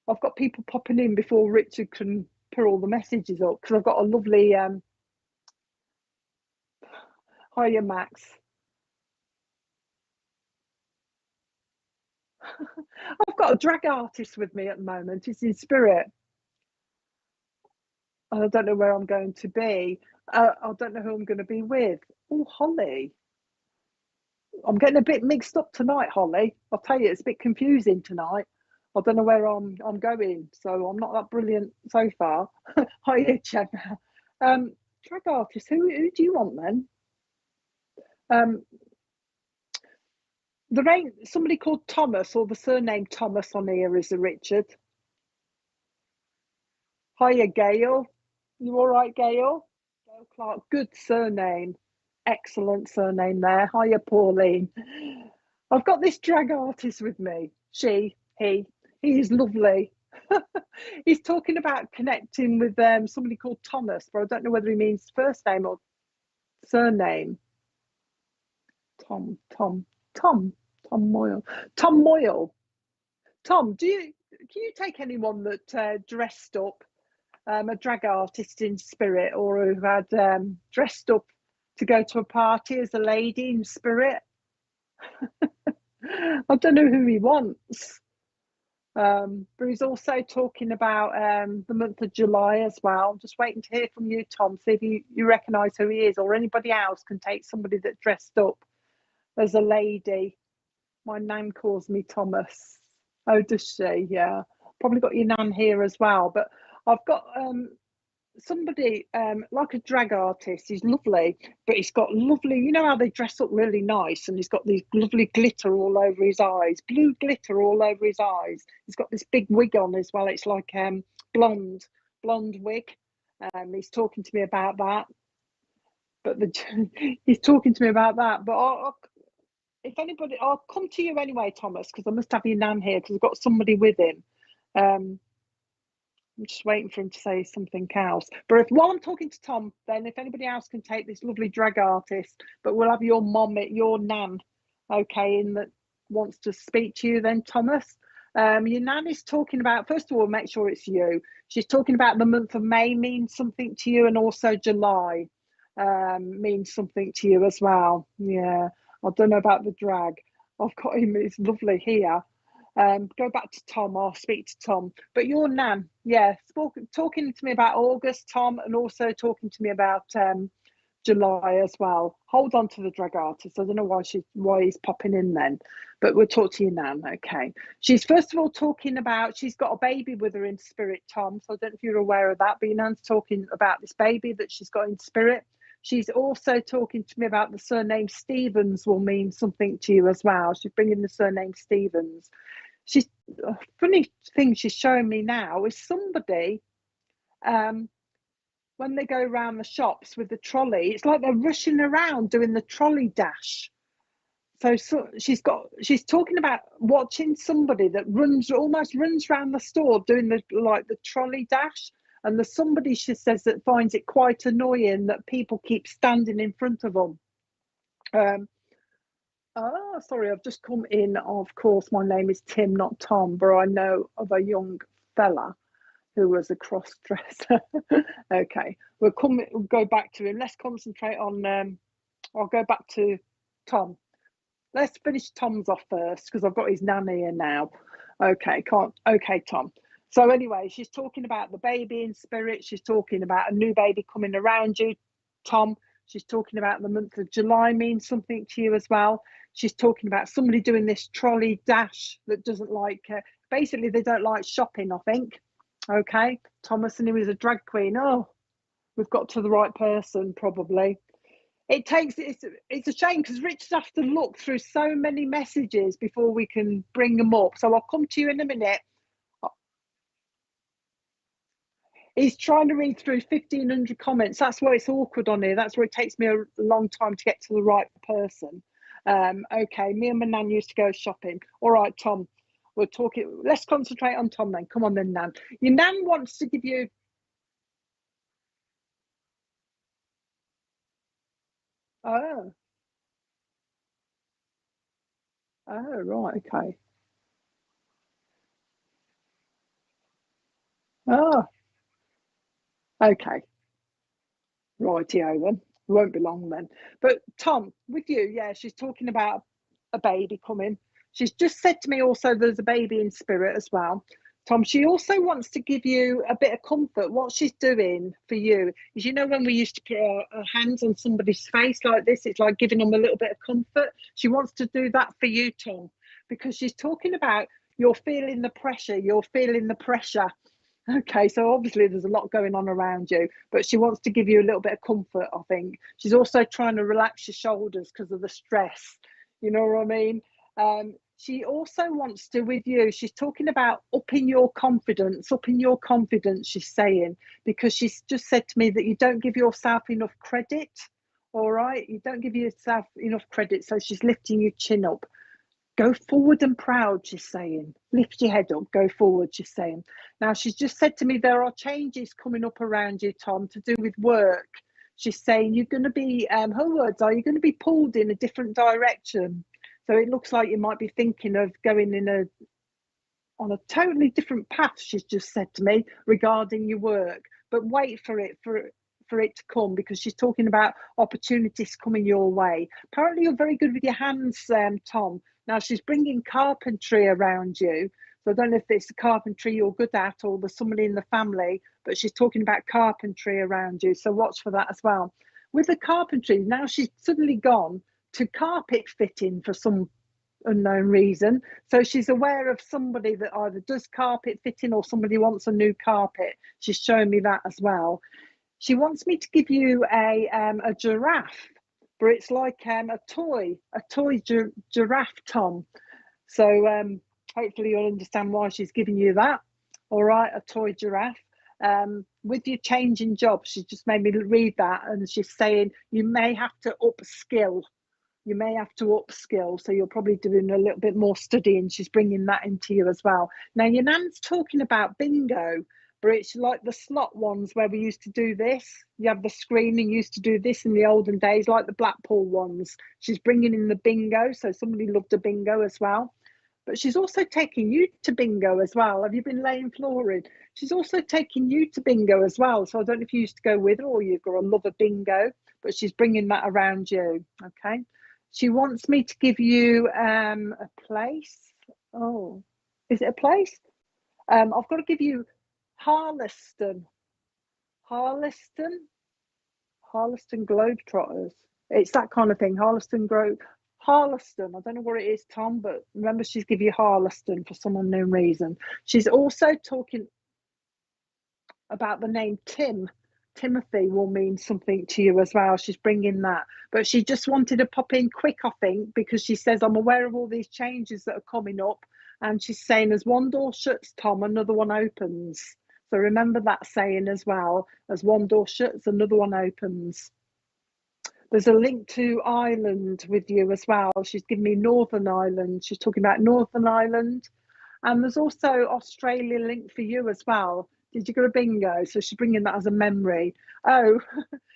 I've got people popping in before Richard can put all the messages up because I've got a lovely hiya Max. I've got a drag artist with me at the moment. He's in spirit. I don't know where I'm going to be. I don't know who I'm going to be with. Oh, Holly. I'm getting a bit mixed up tonight, Holly. I'll tell you, it's a bit confusing tonight. I don't know where I'm going, so I'm not that brilliant so far. Hiya, Gemma. Drag artist, who do you want then? There ain't somebody called Thomas or the surname Thomas on here, is there, Richard? Hiya, Gail. You all right, Gail? Gail Clarke, good surname. Excellent surname there. Hiya, Pauline. I've got this drag artist with me. He is lovely. He's talking about connecting with somebody called Thomas, but I don't know whether he means first name or surname. Tom Moyle. Tom Moyle. Tom, can you take anyone that dressed up, a drag artist in spirit, or who had dressed up to go to a party as a lady in spirit? I don't know who he wants. But he's also talking about the month of July as well. I'm just waiting to hear from you, Tom. See if you recognise who he is, or anybody else can take somebody that dressed up as a lady. My nan calls me Thomas. Oh, does she? Yeah. Probably got your nan here as well. But I've got somebody like a drag artist. He's lovely, but he's got lovely, you know how they dress up really nice, and he's got these lovely glitter all over his eyes, blue glitter all over his eyes. He's got this big wig on as well. It's like blonde wig. He's talking to me about that. But he's talking to me about that. But if anybody, I'll come to you anyway, Thomas, because I must have your nan here because I've got somebody with him. I'm just waiting for him to say something else. But while I'm talking to Tom, then if anybody else can take this lovely drag artist, but we'll have your mom, your nan, okay, and that wants to speak to you then, Thomas. Your nan is talking about, first of all, make sure it's you. She's talking about the month of May means something to you, and also July means something to you as well. Yeah, I don't know about the drag. I've got him, it's lovely here. Go back to Tom. I'll speak to Tom. But your nan, yeah, talking to me about August, Tom, and also talking to me about July as well. Hold on to the drag artist. I don't know why he's popping in then, but we'll talk to you now. Okay. She's first of all talking about she's got a baby with her in spirit, Tom. So I don't know if you're aware of that, but your nan's talking about this baby that she's got in spirit. She's also talking to me about the surname Stevens will mean something to you as well. She's bringing the surname Stevens. She's a funny thing she's showing me now is somebody when they go around the shops with the trolley, it's like they're rushing around doing the trolley dash. So she's talking about watching somebody that almost runs around the store doing the trolley dash. And there's somebody, she says, that finds it quite annoying that people keep standing in front of them. Sorry, I've just come in. Of course, my name is Tim, not Tom, but I know of a young fella who was a cross-dresser. Okay, we'll go back to him. Let's concentrate on, I'll go back to Tom. Let's finish Tom's off first because I've got his nan here now. Okay, Tom. So anyway, she's talking about the baby in spirit. She's talking about a new baby coming around you, Tom. She's talking about the month of July means something to you as well. She's talking about somebody doing this trolley dash that doesn't like, basically they don't like shopping, I think. Okay, Thomas, and he was a drag queen. Oh, we've got to the right person, probably. It's a shame because Richard has to look through so many messages before we can bring them up. So I'll come to you in a minute. He's trying to read through 1,500 comments. That's why it's awkward on here. That's where it takes me a long time to get to the right person. Okay, me and my nan used to go shopping. All right, Tom, we're talking. Let's concentrate on Tom then. Come on then, Nan. Your nan wants to give you. Oh, right, okay. Oh, okay. Rightio then. Won't be long then. But Tom, with you, yeah, she's talking about a baby coming. She's just said to me also there's a baby in spirit as well. Tom, she also wants to give you a bit of comfort. What she's doing for you is, you know, when we used to put our hands on somebody's face like this, it's like giving them a little bit of comfort. She wants to do that for you, Tom, because she's talking about you're feeling the pressure. You're feeling the pressure. Okay, so obviously there's a lot going on around you, but she wants to give you a little bit of comfort, I think. She's also trying to relax your shoulders because of the stress. You know what I mean? She also wants to, with you, she's talking about upping your confidence, she's saying, because she's just said to me that you don't give yourself enough credit. All right, you don't give yourself enough credit. So she's lifting your chin up. Go forward and proud, she's saying. Lift your head up, go forward, she's saying. Now, she's just said to me, there are changes coming up around you, Tom, to do with work. She's saying you're going to be, her words are, you're going to be pulled in a different direction. So it looks like you might be thinking of going on a totally different path, she's just said to me, regarding your work. But wait for it to come, because she's talking about opportunities coming your way. Apparently you're very good with your hands, Tom. Now she's bringing carpentry around you. So I don't know if it's the carpentry you're good at or there's somebody in the family, but she's talking about carpentry around you. So watch for that as well. With the carpentry, now she's suddenly gone to carpet fitting for some unknown reason. So she's aware of somebody that either does carpet fitting or somebody wants a new carpet. She's showing me that as well. She wants me to give you a giraffe, but it's like a toy giraffe, Tom. So hopefully you'll understand why she's giving you that. All right, a toy giraffe. With your change in job, she just made me read that, and she's saying you may have to upskill. You may have to upskill, so you're probably doing a little bit more studying. She's bringing that into you as well. Now, your nan's talking about bingo, but it's like the slot ones where we used to do this. You have the screen and used to do this in the olden days, like the Blackpool ones. She's bringing in the bingo, so somebody loved a bingo as well. But she's also taking you to bingo as well. Have you been laying flooring? She's also taking you to bingo as well. So I don't know if you used to go with her or you've got a love of bingo, but she's bringing that around you, okay? She wants me to give you a place. Oh, is it a place? I've got to give you Harleston. Harleston? Harleston Globetrotters. It's that kind of thing. Harleston. I don't know what it is, Tom, but remember she's give you Harleston for some unknown reason. She's also talking about the name Tim. Timothy will mean something to you as well. She's bringing that. But she just wanted to pop in quick, I think, because she says, I'm aware of all these changes that are coming up. And she's saying, as one door shuts, Tom, another one opens. So remember that saying as well. As one door shuts, another one opens. There's a link to Ireland with you as well. She's giving me Northern Ireland. She's talking about Northern Ireland. And there's also Australia linked for you as well. Did you go to bingo? So she's bringing that as a memory. Oh,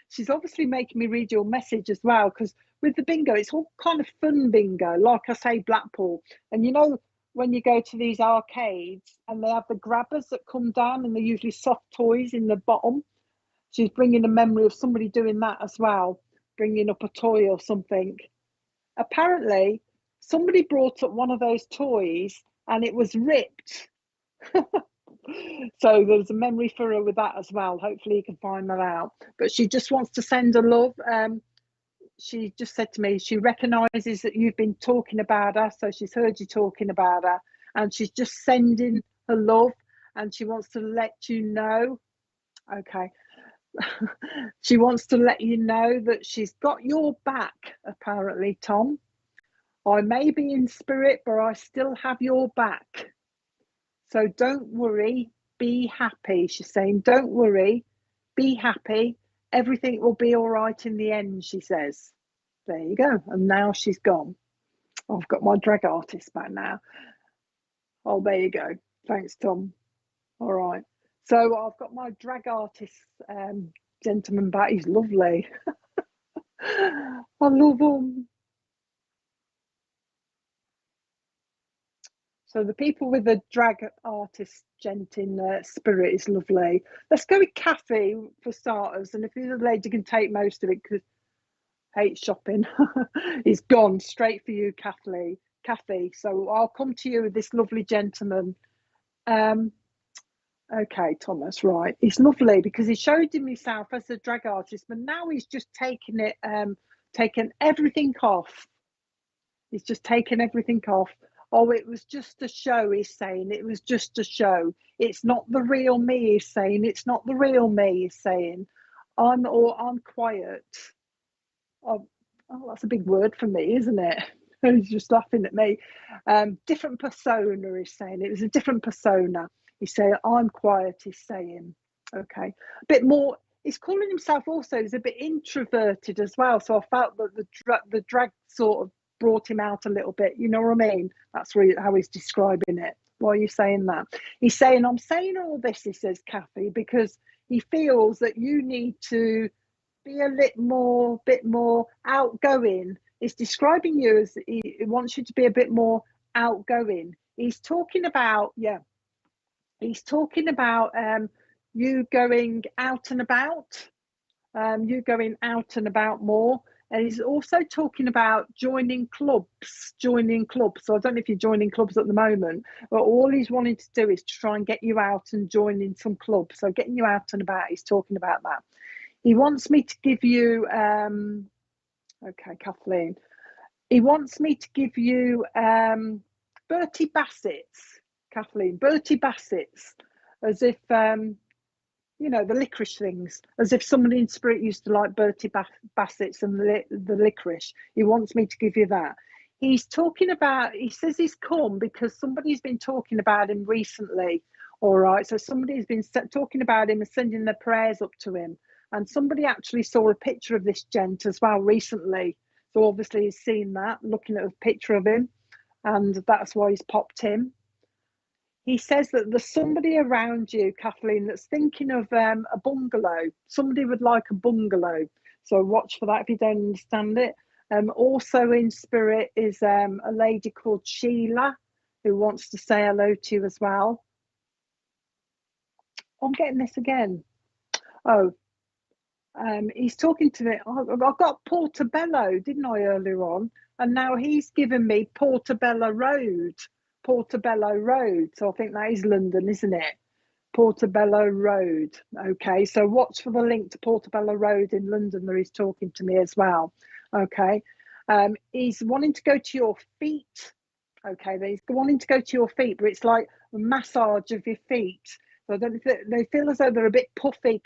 she's obviously making me read your message as well, because with the bingo, it's all kind of fun bingo, like I say, Blackpool. And you know, when you go to these arcades and they have the grabbers that come down and they're usually soft toys in the bottom. She's bringing a memory of somebody doing that as well, bringing up a toy or something. Apparently, somebody brought up one of those toys and it was ripped. So there's a memory for her with that as well. Hopefully you can find that out. But she just wants to send her love. She just said to me, she recognises that you've been talking about her, so she's heard you talking about her, and she's just sending her love, and she wants to let you know. Okay. She wants to let you know that she's got your back, apparently, Tom. I may be in spirit, but I still have your back. So don't worry, be happy. She's saying, don't worry, be happy. Everything will be all right in the end, she says. There you go. And now she's gone. I've got my drag artist back now. Oh, there you go. Thanks, Tom. All right. So I've got my drag artist gentleman back. He's lovely. I love him. So the people with the drag artist gent in spirit is lovely. Let's go with Kathy for starters. And if the other lady can take most of it, because hates shopping, he's gone straight for you, Kathy. So I'll come to you with this lovely gentleman. Okay, Thomas, right. He's lovely because he showed himself as a drag artist, but now he's just taken everything off. He's just taken everything off. Oh, it was just a show, he's saying. It was just a show. It's not the real me, he's saying. It's not the real me, he's saying. I'm quiet. Oh, that's a big word for me, isn't it? He's just laughing at me. Different persona, he's saying. It was a different persona. He's saying, I'm quiet, he's saying. Okay. A bit more, he's calling himself also, he's a bit introverted as well. So I felt that the drag sort of brought him out a little bit. You know what I mean? That's really how he's describing it. Why are you saying that? He's saying, I'm saying all this, he says, Kathy, because he feels that you need to be a bit more outgoing. He's describing you as he wants you to be a bit more outgoing. He's talking about, you going out and about, more. And he's also talking about joining clubs. So I don't know if you're joining clubs at the moment, but all he's wanting to do is to try and get you out and join in some clubs. So getting you out and about, he's talking about that. He wants me to give you, okay, Kathleen. He wants me to give you Bertie Bassett's, Kathleen, Bertie Bassett's, as if, you know, the licorice things, as if somebody in spirit used to like Bertie Bassett's and the licorice. He wants me to give you that. He says he's come because somebody's been talking about him recently. All right, so somebody's been talking about him and sending their prayers up to him. And somebody actually saw a picture of this gent as well recently. So obviously he's seen that, looking at a picture of him, and that's why he's popped in. He says that there's somebody around you, Kathleen, that's thinking of a bungalow. Somebody would like a bungalow. So watch for that if you don't understand it. Also in spirit is a lady called Sheila who wants to say hello to you as well. I'm getting this again. Oh, he's talking to me. I got Portobello, didn't I, earlier on? And now he's given me Portobello Road. So I think that is London, isn't it? Portobello Road. Okay, so watch for the link to Portobello Road in London that he's talking to me as well. Okay, he's wanting to go to your feet. Okay, he's wanting to go to your feet, but it's like a massage of your feet. So they feel as though they're a bit puffy,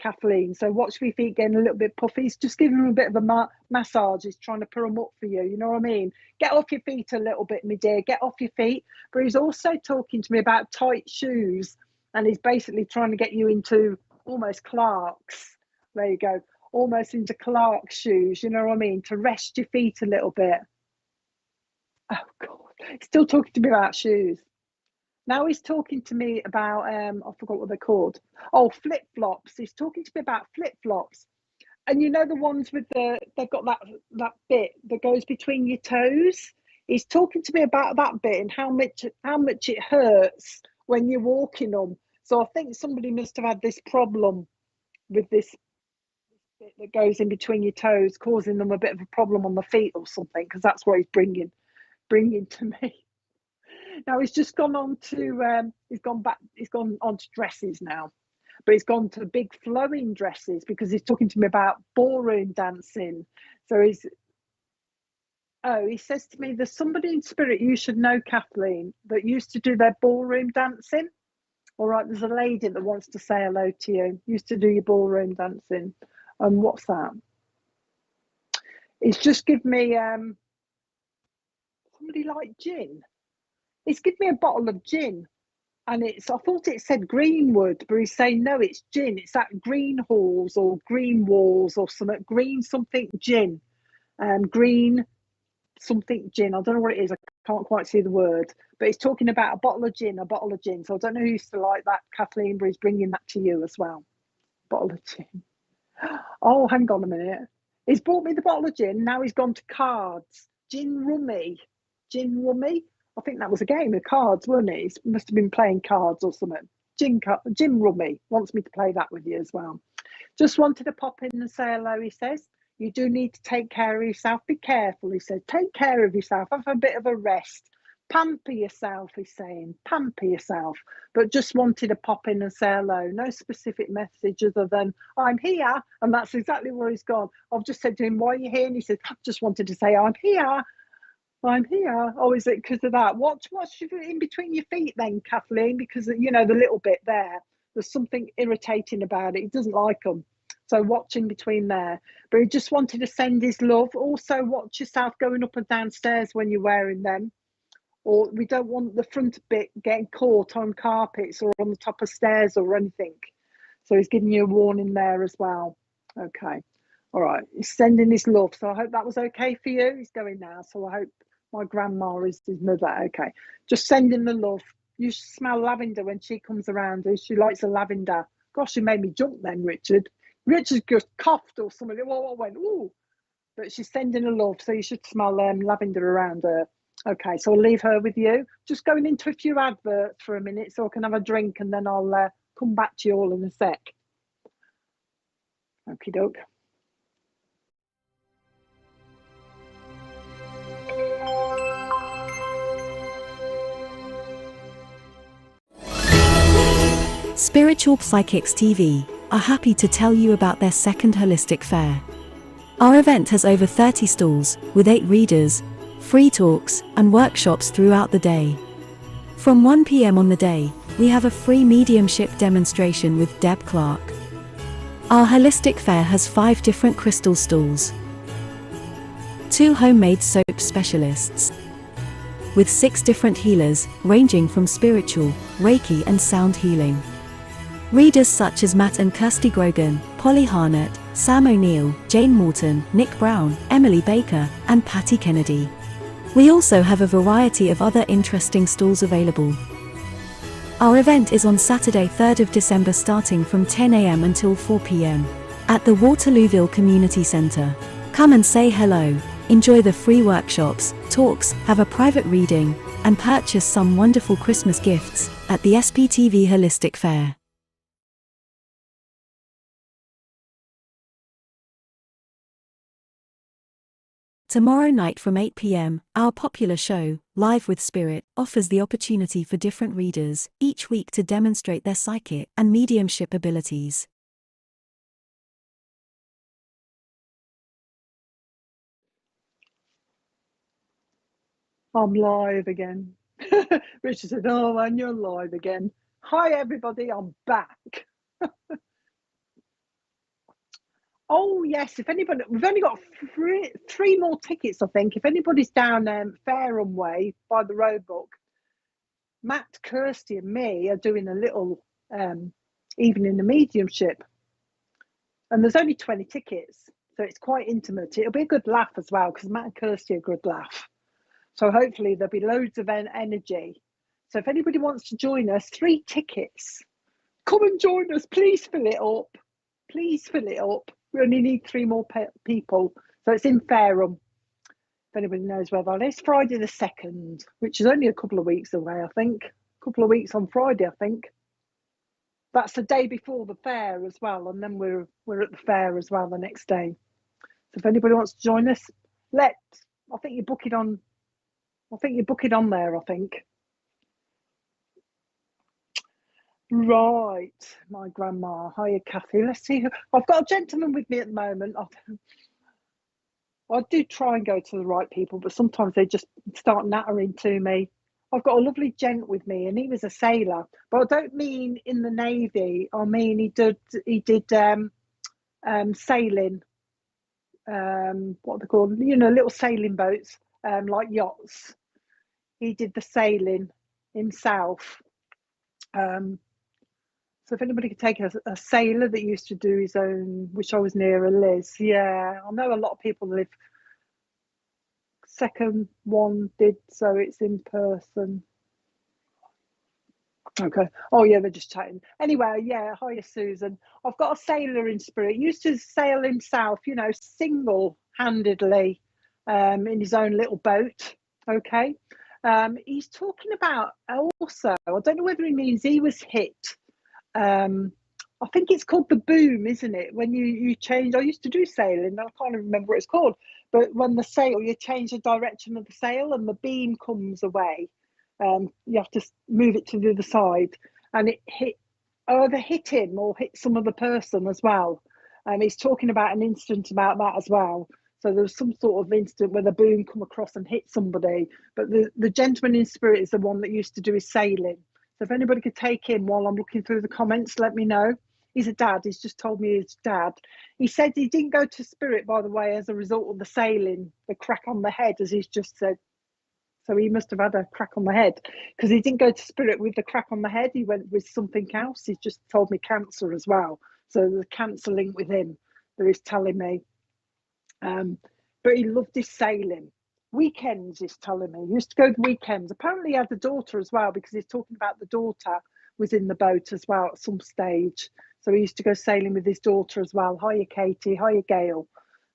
Kathleen. So watch for your feet getting a little bit puffy. He's just giving them a bit of a massage. He's trying to put them up for you. You know what I mean? Get off your feet a little bit, my dear. Get off your feet. But he's also talking to me about tight shoes. And he's basically trying to get you into almost Clark's. There you go. Almost into Clark's shoes. You know what I mean? To rest your feet a little bit. Oh, God. He's still talking to me about shoes. Now he's talking to me about, I forgot what they're called. Oh, flip-flops. He's talking to me about flip-flops. And you know the ones with they've got that bit that goes between your toes? He's talking to me about that bit and how much it hurts when you're walking them. So I think somebody must have had this problem with this bit that goes in between your toes, causing them a bit of a problem on the feet or something, because that's what he's bringing to me. Now he's just gone on to he's gone on to dresses now, but he's gone to big flowing dresses because he's talking to me about ballroom dancing. So he says to me, there's somebody in spirit you should know, Kathleen, that used to do their ballroom dancing. All right, there's a lady that wants to say hello to you. Used to do your ballroom dancing. What's that? He's just given me somebody like gin. He's given me a bottle of gin, and I thought it said Greenwood, but he's saying no, it's gin. It's at Green Halls or Green Walls or something. Green something gin, green something gin. I don't know what it is. I can't quite see the word, but he's talking about a bottle of gin. So I don't know who used to like that, Kathleen, but he's bringing that to you as well. Bottle of gin. Oh, hang on a minute. He's brought me the bottle of gin. Now he's gone to cards. Gin rummy. I think that was a game of cards, wasn't it? He must have been playing cards or something. Gin rummy. Wants me to play that with you as well. Just wanted to pop in and say hello, he says. You do need to take care of yourself. Be careful, he said. Take care of yourself. Have a bit of a rest. Pamper yourself, he's saying. Pamper yourself. But just wanted to pop in and say hello. No specific message other than, I'm here. And that's exactly where he's gone. I've just said to him, why are you here? And he said, I just wanted to say, I'm here. I'm here. Oh, is it because of that? What's in between your feet then, Kathleen? Because, you know, the little bit there's something irritating about it. He doesn't like them. So watch in between there. But he just wanted to send his love. Also, watch yourself going up and downstairs when you're wearing them. Or we don't want the front bit getting caught on carpets or on the top of stairs or anything. So he's giving you a warning there as well. Okay. All right. He's sending his love. So I hope that was okay for you. He's going now. So I hope my grandma is his mother. Okay. Just sending the love. You smell lavender when she comes around. She likes the lavender. Gosh, you made me jump then, Richard. Richard just coughed or something. I went, ooh. But she's sending a love. So you should smell lavender around her. Okay, so I'll leave her with you. Just going into a few adverts for a minute so I can have a drink and then I'll come back to you all in a sec. Okie doke. Spiritual Psychics TV are happy to tell you about their second holistic fair. Our event has over 30 stalls, with 8 readers, free talks, and workshops throughout the day. From 1 p.m. on the day, we have a free mediumship demonstration with Deb Clarke. Our holistic fair has 5 different crystal stalls, 2 homemade soap specialists, with 6 different healers, ranging from spiritual, Reiki and sound healing. Readers such as Matt and Kirsty Grogan, Polly Harnett, Sam O'Neill, Jane Morton, Nick Brown, Emily Baker, and Patty Kennedy. We also have a variety of other interesting stalls available. Our event is on Saturday 3rd of December starting from 10 a.m. until 4 p.m. at the Waterlooville Community Centre. Come and say hello, enjoy the free workshops, talks, have a private reading, and purchase some wonderful Christmas gifts at the SPTV Holistic Fair. Tomorrow night from 8 p.m., our popular show, Live with Spirit, offers the opportunity for different readers each week to demonstrate their psychic and mediumship abilities. I'm live again. Richard said, oh, and you're live again. Hi, everybody, I'm back. Oh, yes, if anybody, we've only got three more tickets, I think. If anybody's down Fareham Way by the Roebuck, Matt, Kirsty and me are doing a little evening of mediumship. And there's only 20 tickets, so it's quite intimate. It'll be a good laugh as well, because Matt and Kirsty are a good laugh. So hopefully there'll be loads of energy. So if anybody wants to join us, 3 tickets. Come and join us. Please fill it up. Please fill it up. We only need 3 more people. So it's in Fareham. If anybody knows where that is, Friday the 2nd, which is only a couple of weeks away, I think. A couple of weeks on Friday, I think. That's the day before the fair as well. And then we're at the fair as well the next day. So if anybody wants to join us, I think you book it on there, I think. Right, my grandma. Hiya, Kathy. Let's see who. I've got a gentleman with me at the moment. I do try and go to the right people, but sometimes they just start nattering to me. I've got a lovely gent with me, and he was a sailor. But I don't mean in the Navy. I mean he did sailing. What are they called? You know, little sailing boats, like yachts. He did the sailing himself. So if anybody could take a sailor that used to do his own, wish I was nearer Liz. Yeah, I know a lot of people live. Second one did, so it's in person. Okay. Oh yeah, they're just chatting. Anyway, yeah. Hiya, Susan. I've got a sailor in spirit. He used to sail himself, you know, single-handedly, in his own little boat. Okay. He's talking about also. I don't know whether he means he was hit. I think it's called the boom, isn't it? When you change, I used to do sailing, I can't even remember what it's called, but when the sail, you change the direction of the sail and the beam comes away, you have to move it to the other side, and it either hit him or hit some other person as well. He's talking about an incident about that as well. So there was some sort of incident where the boom come across and hit somebody, but the gentleman in spirit is the one that used to do his sailing. So if anybody could take him while I'm looking through the comments, let me know. He's a dad. He's just told me his dad. He said he didn't go to spirit, by the way, as a result of the sailing, the crack on the head, as he's just said. So he must have had a crack on the head, because he didn't go to spirit with the crack on the head. He went with something else. He's just told me cancer as well. So there's a cancer link with him that he's telling me. But he loved his sailing. Weekends, he's telling me. He used to go to weekends. Apparently he had a daughter as well, because he's talking about the daughter was in the boat as well at some stage. So he used to go sailing with his daughter as well. Hiya, Katie. Hiya, Gail.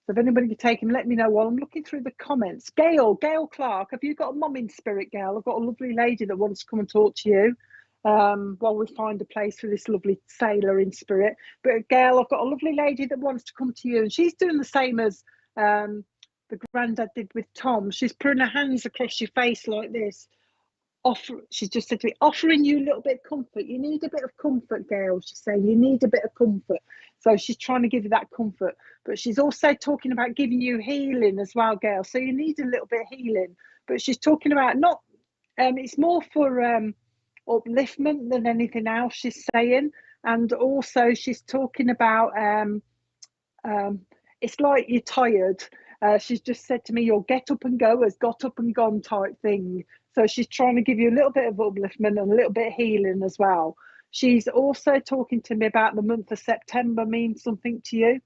So if anybody could take him, let me know while I'm looking through the comments. Gail Clarke, have you got a mum in spirit, Gail? I've got a lovely lady that wants to come and talk to you while we find a place for this lovely sailor in spirit. But Gail, I've got a lovely lady that wants to come to you, and she's doing the same as the granddad did with Tom. She's putting her hands across your face like this. She's just said to me, offering you a little bit of comfort. You need a bit of comfort, Gail. She's saying you need a bit of comfort. So she's trying to give you that comfort. But she's also talking about giving you healing as well, Gail. So you need a little bit of healing. But she's talking about not, it's more for upliftment than anything else, she's saying. And also she's talking about, it's like you're tired. She's just said to me, your get up and go has got up and gone type thing. So she's trying to give you a little bit of upliftment and a little bit of healing as well. She's also talking to me about the month of September means something to you.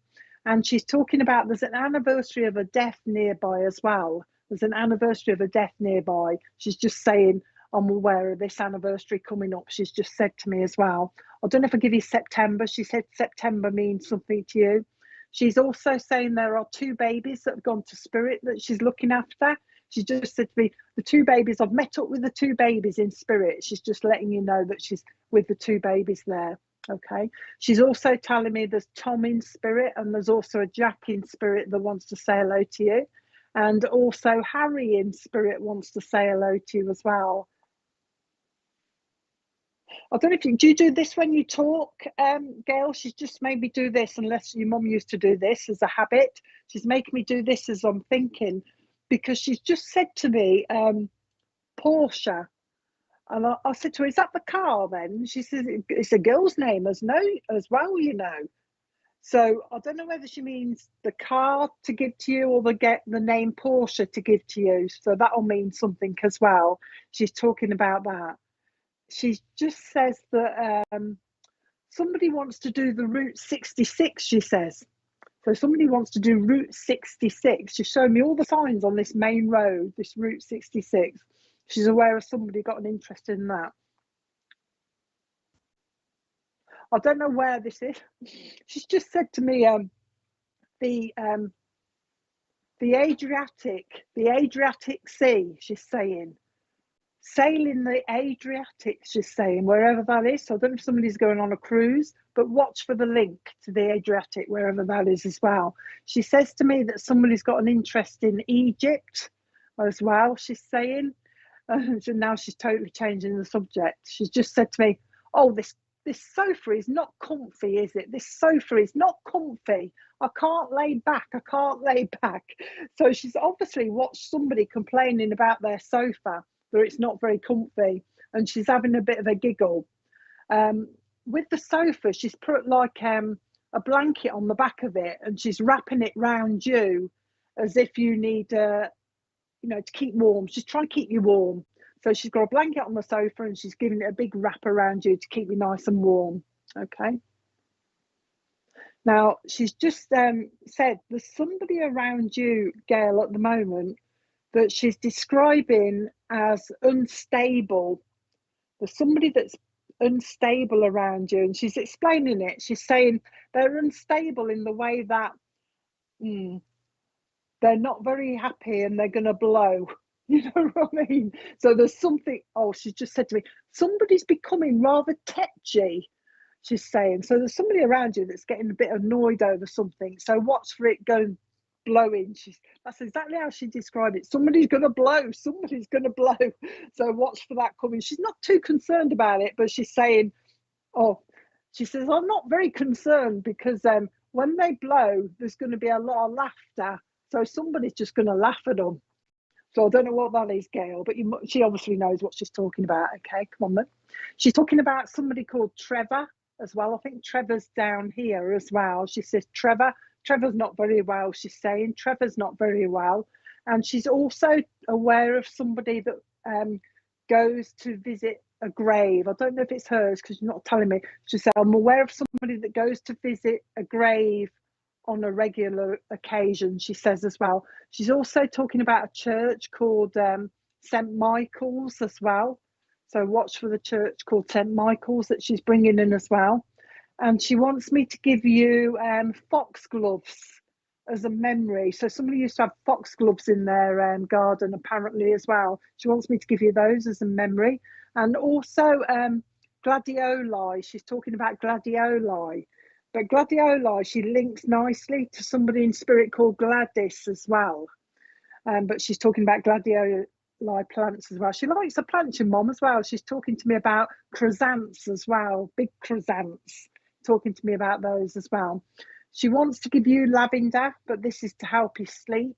And she's talking about there's an anniversary of a death nearby as well. There's an anniversary of a death nearby. She's just saying, I'm aware of this anniversary coming up. She's just said to me as well. I don't know if I give you September. She said September means something to you. She's also saying there are 2 babies that have gone to spirit that she's looking after. She just said to me, the 2 babies, I've met up with the 2 babies in spirit. She's just letting you know that she's with the 2 babies there. Okay. She's also telling me there's Tom in spirit, and there's also a Jack in spirit that wants to say hello to you. And also Harry in spirit wants to say hello to you as well. I don't know if do you do this when you talk, Gail? She's just made me do this, unless your mum used to do this as a habit. She's making me do this as I'm thinking, because she's just said to me, Portia. And I said to her, is that the car then? She says, it's a girl's name as well, you know. So I don't know whether she means the car to give to you or the name Portia to give to you. So that'll mean something as well. She's talking about that. She just says that somebody wants to do the Route 66, she says. So somebody wants to do Route 66. She's showing me all the signs on this main road, this Route 66. She's aware of somebody got an interest in that. I don't know where this is. She's just said to me, the Adriatic Sea, she's saying. Sailing the Adriatic, she's saying, wherever that is. So I don't know if somebody's going on a cruise, but watch for the link to the Adriatic, wherever that is as well. She says to me that somebody's got an interest in Egypt as well, she's saying. So now she's totally changing the subject. She's just said to me, oh, this sofa is not comfy, is it? This sofa is not comfy. I can't lay back. I can't lay back. So she's obviously watched somebody complaining about their sofa, that it's not very comfy, and she's having a bit of a giggle. With the sofa, she's put like a blanket on the back of it, and she's wrapping it round you as if you need to keep warm. She's trying to keep you warm. So she's got a blanket on the sofa and she's giving it a big wrap around you to keep you nice and warm. Okay. Now, she's just said there's somebody around you, Gail, at the moment that she's describing as unstable. There's somebody that's unstable around you, and she's explaining it. She's saying they're unstable in the way that they're not very happy and they're going to blow. You know what I mean? So there's something, she just said to me, somebody's becoming rather tetchy, she's saying. So there's somebody around you that's getting a bit annoyed over something. So watch for it going blowing. That's exactly how she described it. Somebody's going to blow. Somebody's going to blow. So watch for that coming. She's not too concerned about it, but she's saying, she says, I'm not very concerned because when they blow, there's going to be a lot of laughter. So somebody's just going to laugh at them. So I don't know what that is, Gail, but she obviously knows what she's talking about. Okay, come on then. She's talking about somebody called Trevor as well. I think Trevor's down here as well. She says, Trevor's not very well, she's saying. Trevor's not very well. And she's also aware of somebody that goes to visit a grave. I don't know if it's hers because you're not telling me. She said, I'm aware of somebody that goes to visit a grave on a regular occasion, she says as well. She's also talking about a church called St. Michael's as well. So watch for the church called St. Michael's that she's bringing in as well. And she wants me to give you foxgloves as a memory. So somebody used to have foxgloves in their garden apparently as well. She wants me to give you those as a memory. And also gladioli. She's talking about gladioli. But gladioli, she links nicely to somebody in spirit called Gladys as well. But she's talking about gladioli plants as well. She likes a plant, your mom, as well. She's talking to me about chrysanthemums as well, big chrysanthemums, talking to me about those as well. She wants to give you lavender, but this is to help you sleep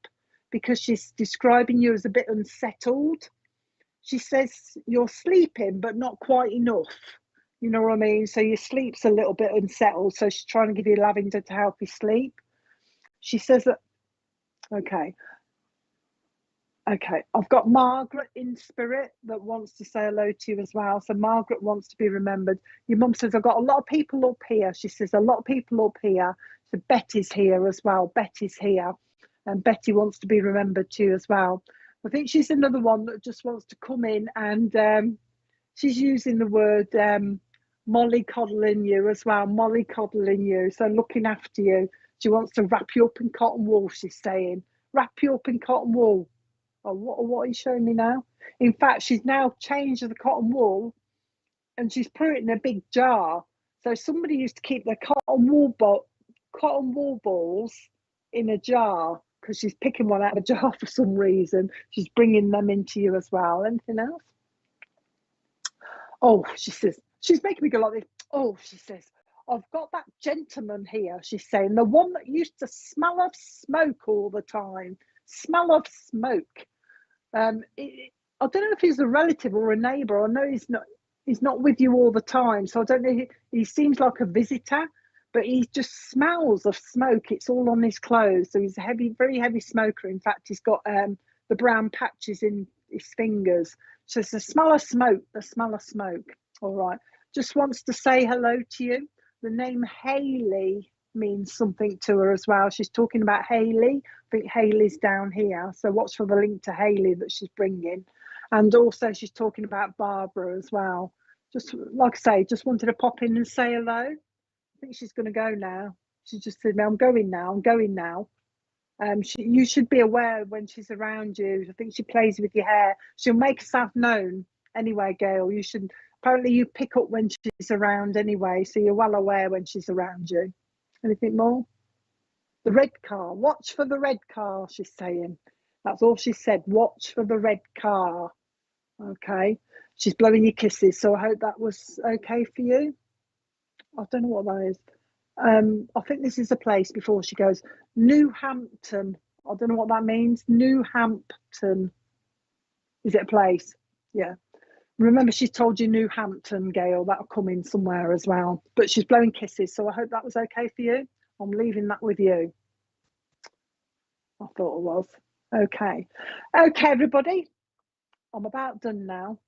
because she's describing you as a bit unsettled. She says you're sleeping, but not quite enough. You know what I mean? So your sleep's a little bit unsettled. So she's trying to give you lavender to help you sleep. She says that, okay. I've got Margaret in spirit that wants to say hello to you as well. So Margaret wants to be remembered. Your mum says, I've got a lot of people up here. She says, a lot of people up here. So Betty's here as well. Betty's here. And Betty wants to be remembered too as well. I think she's another one that just wants to come in and she's using the word mollycoddling you as well, mollycoddling you, so looking after you. She wants to wrap you up in cotton wool, she's saying. Wrap you up in cotton wool. Oh, what are you showing me now? In fact, she's now changed the cotton wool and she's put it in a big jar. So somebody used to keep their cotton wool balls in a jar because she's picking one out of a jar for some reason. She's bringing them into you as well. Anything else? Oh, she says, she's making me go like this. Oh, she says, I've got that gentleman here, she's saying, the one that used to smell of smoke all the time. Smell of smoke. I don't know if he's a relative or a neighbour. I know he's not with you all the time. So I don't know, he seems like a visitor, but he just smells of smoke. It's all on his clothes. So he's a very heavy smoker. In fact, he's got the brown patches in his fingers. So it's the smell of smoke, the smell of smoke. All right. Just wants to say hello to you. The name Hayley means something to her as well. She's talking about Hayley. I think Hayley's down here. So watch for the link to Hayley that she's bringing. And also she's talking about Barbara as well. Just like I say, just wanted to pop in and say hello. I think she's going to go now. She just said, I'm going now. You should be aware when she's around you. I think she plays with your hair. She'll make herself known. Anyway, Gail, apparently you pick up when she's around anyway, so you're well aware when she's around you. Anything more? The red car. Watch for the red car, she's saying. That's all she said. Watch for the red car. Okay. She's blowing you kisses, so I hope that was okay for you. I don't know what that is. I think this is a place before she goes. New Hampton. I don't know what that means. New Hampton. Is it a place? Yeah. Remember, she's told you New Hampton, Gail. That'll come in somewhere as well. But she's blowing kisses, so I hope that was okay for you. I'm leaving that with you. I thought it was. Okay. Okay, everybody. I'm about done now.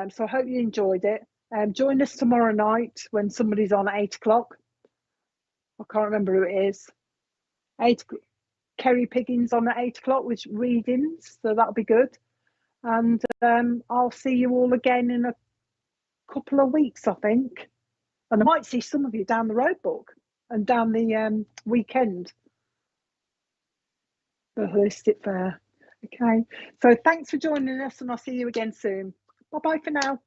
So I hope you enjoyed it. Join us tomorrow night when somebody's on at 8 o'clock. I can't remember who it is. Kerry Piggins on at 8 o'clock with readings, so that'll be good. And I'll see you all again in a couple of weeks, I think. And I might see some of you down the road book and down the weekend, the holistic fair. Okay, so thanks for joining us, and I'll see you again soon. Bye bye for now.